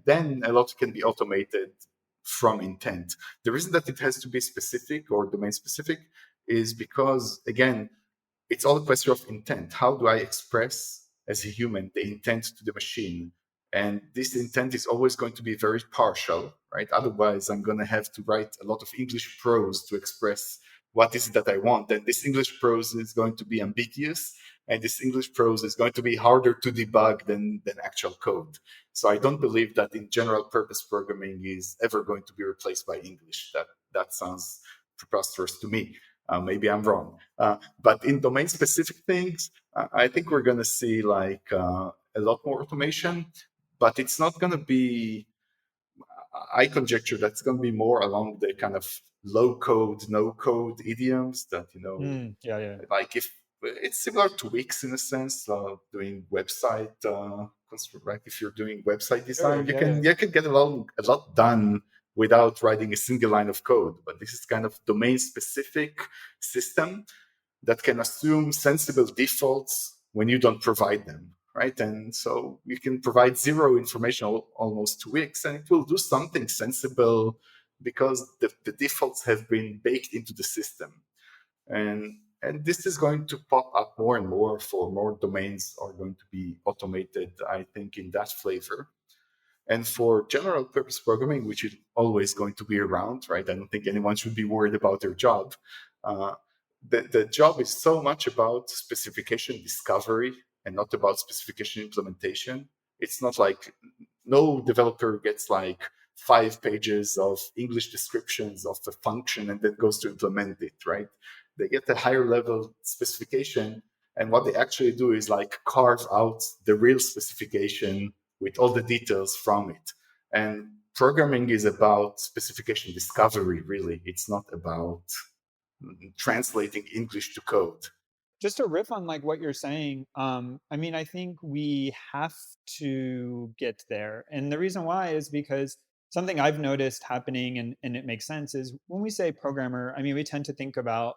then a lot can be automated from intent. The reason that it has to be specific or domain specific is because, again, it's all a question of intent. How do I express as a human the intent to the machine? And this intent is always going to be very partial, right? Otherwise, I'm going to have to write a lot of English prose to express what is it that I want. And this English prose is going to be ambiguous. And this English prose is going to be harder to debug than actual code. So I don't believe that in general purpose programming is ever going to be replaced by English. That sounds preposterous to me. Maybe I'm wrong. But in domain specific things, I think we're going to see like a lot more automation, but it's not going to be, I conjecture that's going to be more along the kind of low code, no code idioms that, Yeah, yeah. like if it's similar to Wix in a sense, doing website, right? If you're doing website Sure. design, Yeah, yeah. you can get a lot done without writing a single line of code. But this is kind of domain specific system that can assume sensible defaults when you don't provide them, right? And so you can provide zero information almost to Wix, and it will do something sensible because the defaults have been baked into the system. And this is going to pop up more and more for more domains are going to be automated, I think, in that flavor. And for general purpose programming, which is always going to be around, right? I don't think anyone should be worried about their job. Uh, the job is so much about specification discovery and not about specification implementation. It's not like no developer gets like 5 pages of English descriptions of the function and then goes to implement it, right? They get a higher level specification, and what they actually do is like carve out the real specification with all the details from it. And programming is about specification discovery, really. It's not about translating English to code. Just to riff on like what you're saying, I mean, I think we have to get there. And the reason why is because something I've noticed happening and it makes sense is when we say programmer, I mean, we tend to think about,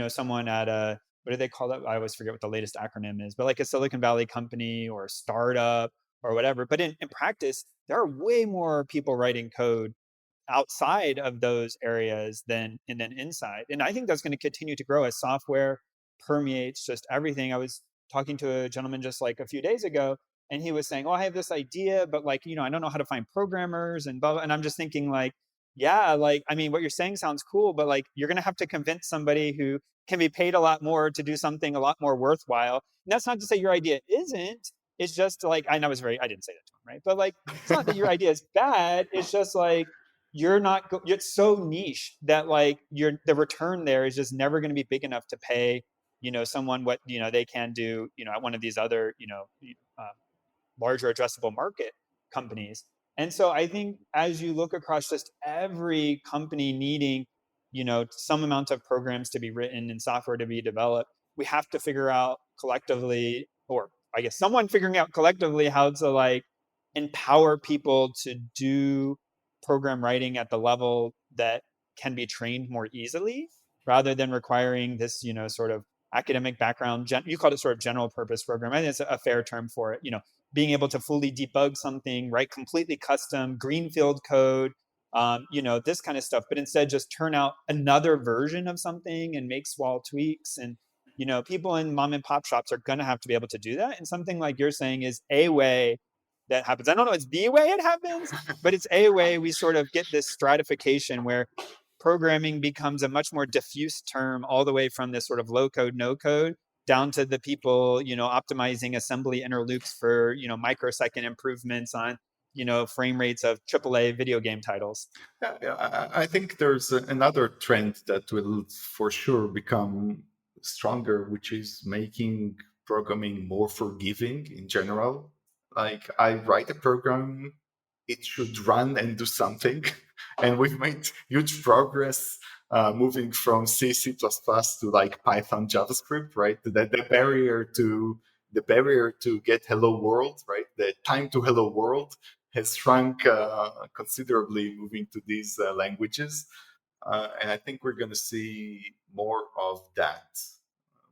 someone at a, what do they call it? I always forget what the latest acronym is, but like a Silicon Valley company or a startup or whatever. But in practice, there are way more people writing code outside of those areas than and then inside. And I think that's going to continue to grow as software permeates just everything. I was talking to a gentleman just like a few days ago, and he was saying, "Oh, I have this idea, but like, I don't know how to find programmers and blah, blah." And I'm just thinking like, yeah, like, I mean, what you're saying sounds cool, but like, you're going to have to convince somebody who can be paid a lot more to do something a lot more worthwhile. And that's not to say your idea isn't. It's just like, I know I didn't say that to him, right? But like, it's not that your idea is bad. It's just like, you're not, it's so niche that like the return there is just never going to be big enough to pay, someone what, they can do, at one of these other, uh, larger addressable market companies. And so I think as you look across just every company needing, some amount of programs to be written and software to be developed, we have to figure out collectively, or I guess someone figuring out collectively how to like empower people to do program writing at the level that can be trained more easily rather than requiring this, sort of academic background. You called it sort of general purpose program. I think it's a fair term for it. Being able to fully debug something, write completely custom greenfield code, this kind of stuff, but instead just turn out another version of something and make small tweaks. And, people in mom and pop shops are going to have to be able to do that. And something like you're saying is a way that happens. I don't know it's the way it happens, but it's a way we sort of get this stratification where programming becomes a much more diffuse term all the way from this sort of low code, no code down to the people, optimizing assembly inner loops for, microsecond improvements on, frame rates of AAA video game titles. I think there's another trend that will for sure become stronger, which is making programming more forgiving in general. Like I write a program, it should run and do something. And we've made huge progress moving from C++ to like Python, JavaScript, right? The barrier to get hello world, right? The time to hello world has shrunk considerably moving to these languages. And I think we're going to see more of that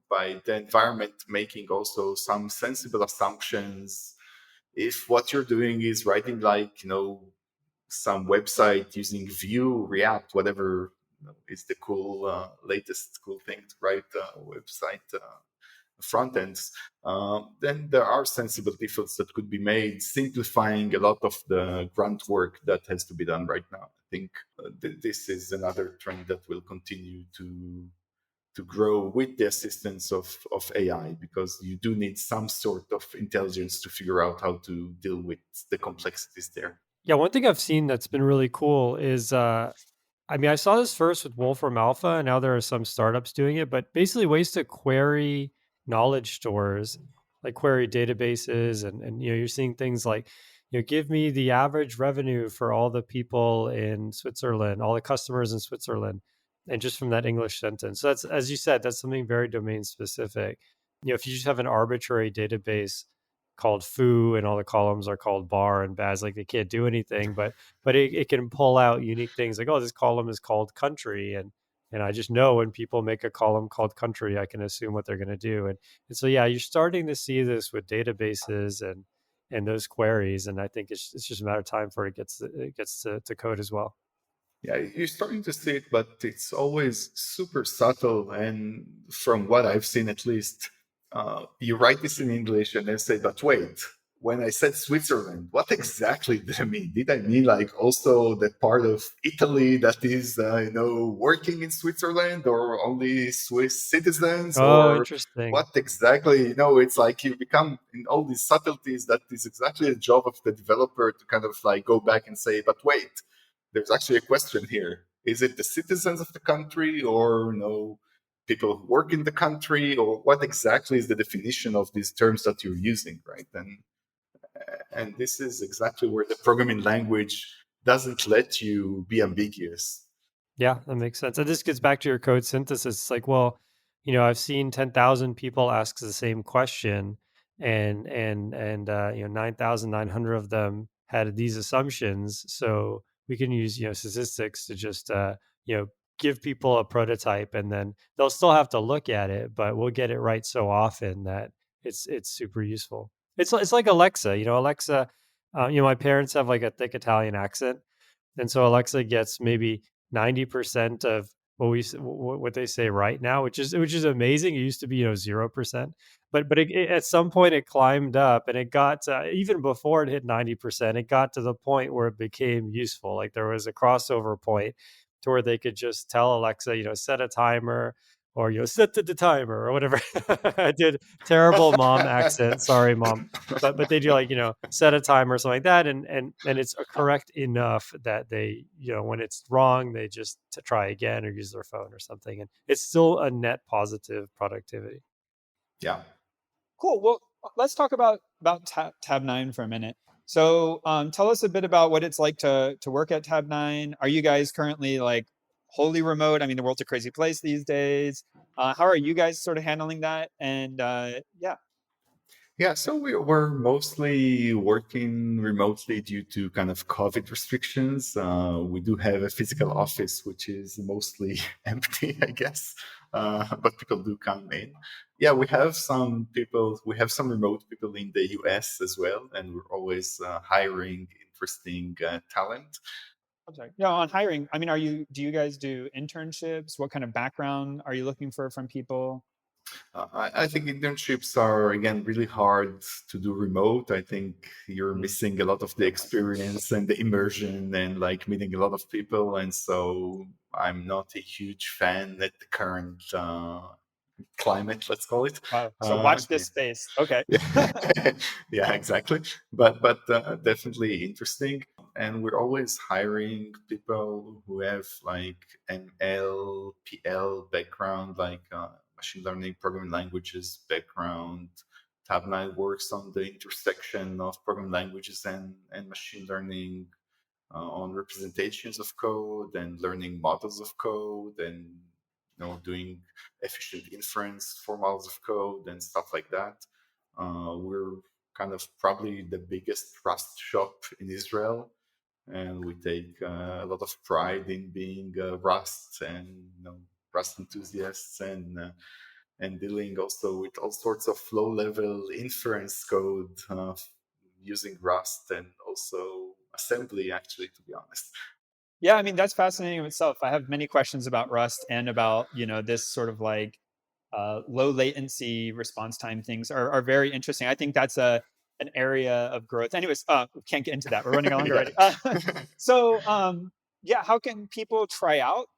by the environment making also some sensible assumptions. If what you're doing is writing like, some website using Vue, React, whatever is the cool, latest cool thing to write website front ends, then there are sensible defaults that could be made, simplifying a lot of the grunt work that has to be done right now. I think this is another trend that will continue to grow with the assistance of AI, because you do need some sort of intelligence to figure out how to deal with the complexities there. Yeah, one thing I've seen that's been really cool is, I mean, I saw this first with Wolfram Alpha, and now there are some startups doing it, but basically ways to query knowledge stores, like query databases, and you're seeing things like, give me the average revenue for all the people in Switzerland, all the customers in Switzerland, and just from that English sentence. So that's, as you said, that's something very domain specific. If you just have an arbitrary database called foo and all the columns are called bar and baz, like they can't do anything, but it can pull out unique things like, oh, this column is called country, and I just know when people make a column called country, I can assume what they're going to do. And so yeah, you're starting to see this with databases and those queries, and I think it's just a matter of time before it gets to code as well. Yeah, you're starting to see it, but it's always super subtle. And from what I've seen, at least, you write this in English and then say, but wait, when I said Switzerland, what exactly did I mean? Did I mean like also the part of Italy that is, working in Switzerland, or only Swiss citizens, Oh, or interesting. what exactly? It's like you become in all these subtleties that is exactly the job of the developer to kind of like go back and say, but wait, there's actually a question here. Is it the citizens of the country, or people who work in the country, or what exactly is the definition of these terms that you're using, right? And this is exactly where the programming language doesn't let you be ambiguous. Yeah, that makes sense. And this gets back to your code synthesis. It's like, well, I've seen 10,000 people ask the same question, and 9,900 of them had these assumptions. So we can use, statistics to just give people a prototype, and then they'll still have to look at it, but we'll get it right so often that it's super useful. It's like Alexa. Alexa, my parents have like a thick Italian accent, And so Alexa gets maybe 90% of what they say right now, which is amazing. It used to be 0%, but at some point it climbed up, and it got even before it hit 90%, it got to the point where it became useful. Like there was a crossover point to where they could just tell Alexa, set a timer, or set the timer, or whatever. I did terrible mom accent. Sorry, mom. But they do, like, set a timer or something like that, and it's correct enough that they, when it's wrong, they just to try again or use their phone or something, and it's still a net positive productivity. Yeah. Cool. Well, let's talk about Tabnine for a minute. So tell us a bit about what it's like to work at Tabnine. Are you guys currently like wholly remote? I mean, the world's a crazy place these days. How are you guys sort of handling that? And yeah. Yeah, so we're mostly working remotely due to kind of COVID restrictions. We do have a physical office, which is mostly empty, I guess, but people do come in. Yeah, we have some remote people in the US as well, and we're always hiring interesting talent. I'm sorry. Yeah, on hiring, I mean, do you guys do internships? What kind of background are you looking for from people? I think internships are, again, really hard to do remote. I think you're missing a lot of the experience and the immersion and like meeting a lot of people. And so I'm not a huge fan at the current climate, let's call it. Wow. So watch this space. Okay. Yeah, yeah, exactly. But definitely interesting. And we're always hiring people who have like ML, PL background, like machine learning, programming languages background. Tabnine works on the intersection of programming languages and machine learning, on representations of code and learning models of code, and doing efficient inference for models of code and stuff like that. We're kind of probably the biggest Rust shop in Israel, and we take a lot of pride in being Rust and Rust enthusiasts, and dealing also with all sorts of low-level inference code using Rust, and also assembly, actually, to be honest. Yeah, I mean, that's fascinating in itself. I have many questions about Rust and about, this sort of like low latency response time things are very interesting. I think that's an area of growth. Anyways, we can't get into that. We're running along Yeah. already. So, yeah, how can people try out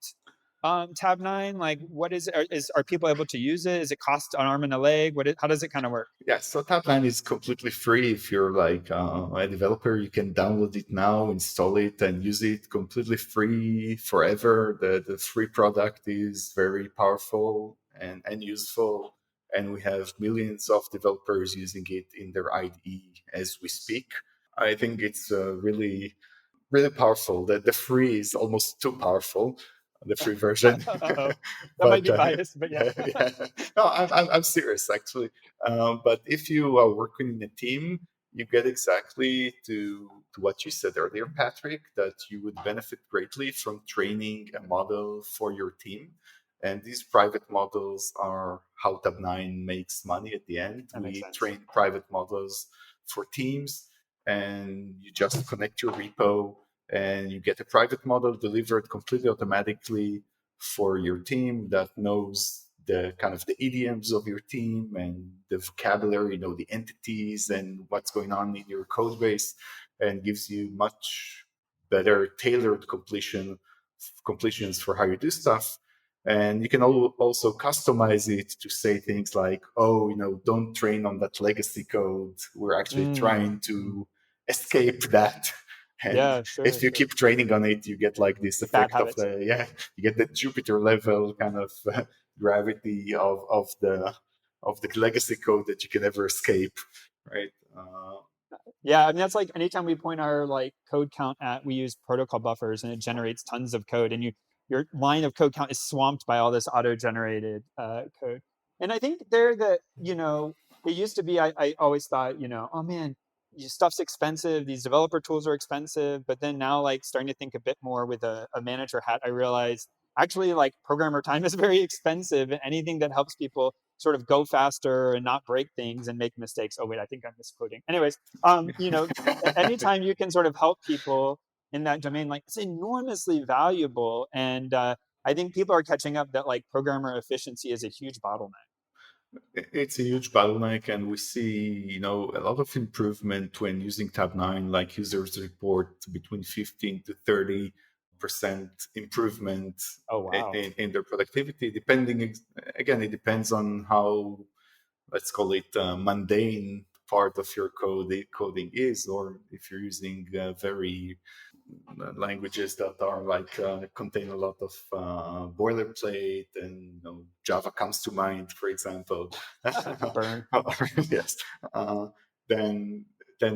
Tab9? Like, what are people able to use it? Is it cost an arm and a leg? How does it kind of work? Yeah, so Tabnine is completely free. If you're like a developer, you can download it now, install it, and use it completely free forever. The free product is very powerful and useful, and we have millions of developers using it in their IDE as we speak. I think it's really really powerful. The free is almost too powerful, the free version. Uh-oh. That might But be biased, but yeah. yeah. No, I'm serious, actually. But if you are working in a team, you get exactly to what you said earlier, Patrick, that you would benefit greatly from training a model for your team. And these private models are how Tab9 makes money at the end. That makes We sense. train private models for teams, and you just connect your repo, and you get a private model delivered completely automatically for your team that knows the kind of the idioms of your team and the vocabulary, the entities and what's going on in your code base, and gives you much better tailored completions for how you do stuff. And you can also customize it to say things like, oh, don't train on that legacy code. We're actually trying to escape that. And Yeah, sure, if you sure. keep training on it, you get like this Bad effect of habits. you get the Jupiter level kind of gravity of the legacy code that you can never escape, right? Yeah, I mean, that's like anytime we point our like code count at, we use protocol buffers and it generates tons of code, and your line of code count is swamped by all this auto-generated code. And I think it used to be, I always thought, oh man, stuff's expensive. These developer tools are expensive. But then now, like starting to think a bit more with a manager hat, I realized actually like programmer time is very expensive, and anything that helps people sort of go faster and not break things and make mistakes. Oh wait, I think I'm misquoting. Anyways, anytime you can sort of help people, in that domain, like it's enormously valuable. And I think people are catching up that like programmer efficiency is a huge bottleneck. It's a huge bottleneck, and we see, a lot of improvement when using Tabnine. Like users report between 15 to 30% improvement Oh, wow. in their productivity. Depending, again, it depends on how, let's call it, mundane part of your coding is, or if you're using very languages that are like contain a lot of boilerplate, and Java comes to mind, for example. Burn. Yes. Then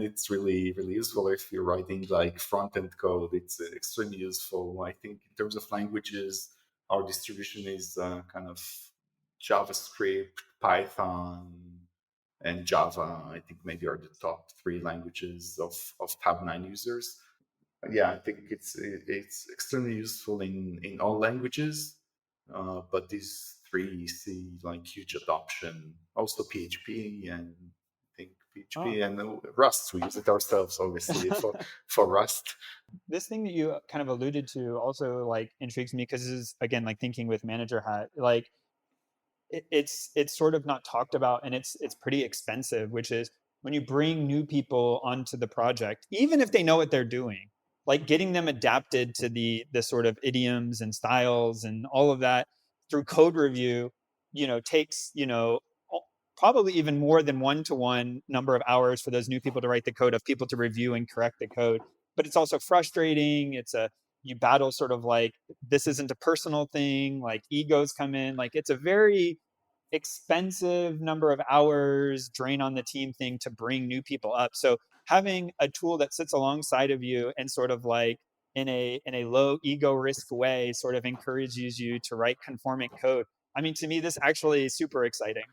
it's really really useful. If you're writing like front end code, it's extremely useful. I think in terms of languages, our distribution is kind of JavaScript, Python, and Java. I think maybe are the top three languages of Tab9 users. Yeah, I think it's extremely useful in all languages, but these three see like huge adoption. Also PHP, and I think PHP and Rust. We use it ourselves, obviously, for Rust. This thing that you kind of alluded to also like intrigues me, because this is again like thinking with manager hat, like it's sort of not talked about, and it's pretty expensive, which is when you bring new people onto the project, even if they know what they're doing, like getting them adapted to the sort of idioms and styles and all of that through code review, takes, probably even more than 1-to-1 number of hours for those new people to write the code, of people to review and correct the code. But it's also frustrating. You battle sort of like, this isn't a personal thing, like egos come in, like it's a very expensive number of hours drain on the team thing to bring new people up. So having a tool that sits alongside of you and sort of like in a low ego risk way sort of encourages you to write conformant code. I mean, to me, this actually is super exciting.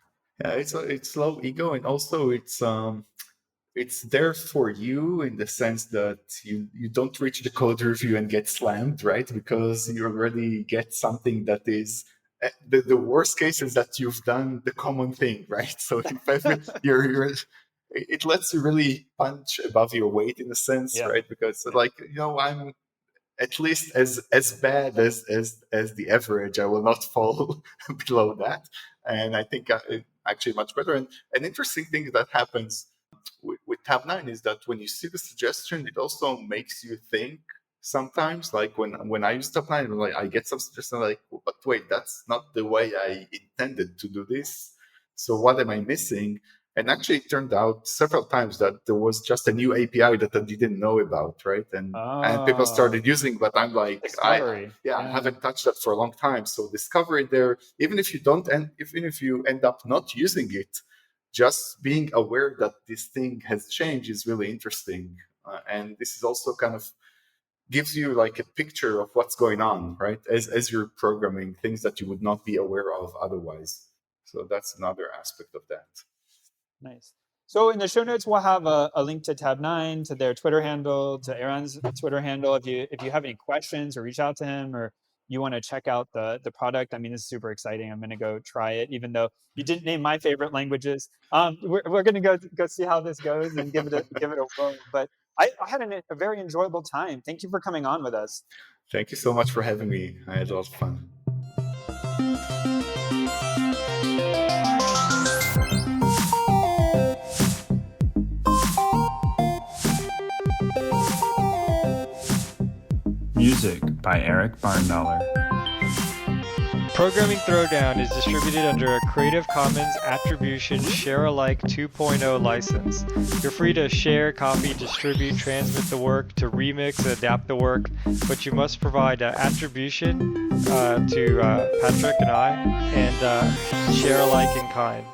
Yeah, it's low ego, and also it's there for you in the sense that you don't reach the code review and get slammed, right? Because you already get something that is the worst case is that you've done the common thing, right? So it lets you really punch above your weight in a sense, Yeah. right? Because like, I'm at least as bad as the average. I will not fall below that. And I think actually much better. And an interesting thing that happens with Tab9 is that when you see the suggestion, it also makes you think sometimes. Like when I use Tab9, like I get some suggestion like, but wait, that's not the way I intended to do this. So what am I missing? And actually, it turned out several times that there was just a new API that I didn't know about, right? And people started using, but I'm like, I haven't touched that for a long time. So discovery there, even if you end up not using it, just being aware that this thing has changed is really interesting. And this is also kind of gives you like a picture of what's going on, right? As you're programming things that you would not be aware of otherwise. So that's another aspect of that. Nice. So in the show notes, we'll have a link to Tab9, to their Twitter handle, to Eran's Twitter handle. If you have any questions or reach out to him, or you want to check out the product, I mean, this is super exciting. I'm going to go try it, even though you didn't name my favorite languages. We're going to go see how this goes and give it a whirl. But I had a very enjoyable time. Thank you for coming on with us. Thank you so much for having me. I had a lot of fun. Music by Eric Barndaller. Programming Throwdown is distributed under a Creative Commons Attribution Share-alike 2.0 license. You're free to share, copy, distribute, transmit the work, to remix, and adapt the work, but you must provide attribution to Patrick and I, and share alike in kind.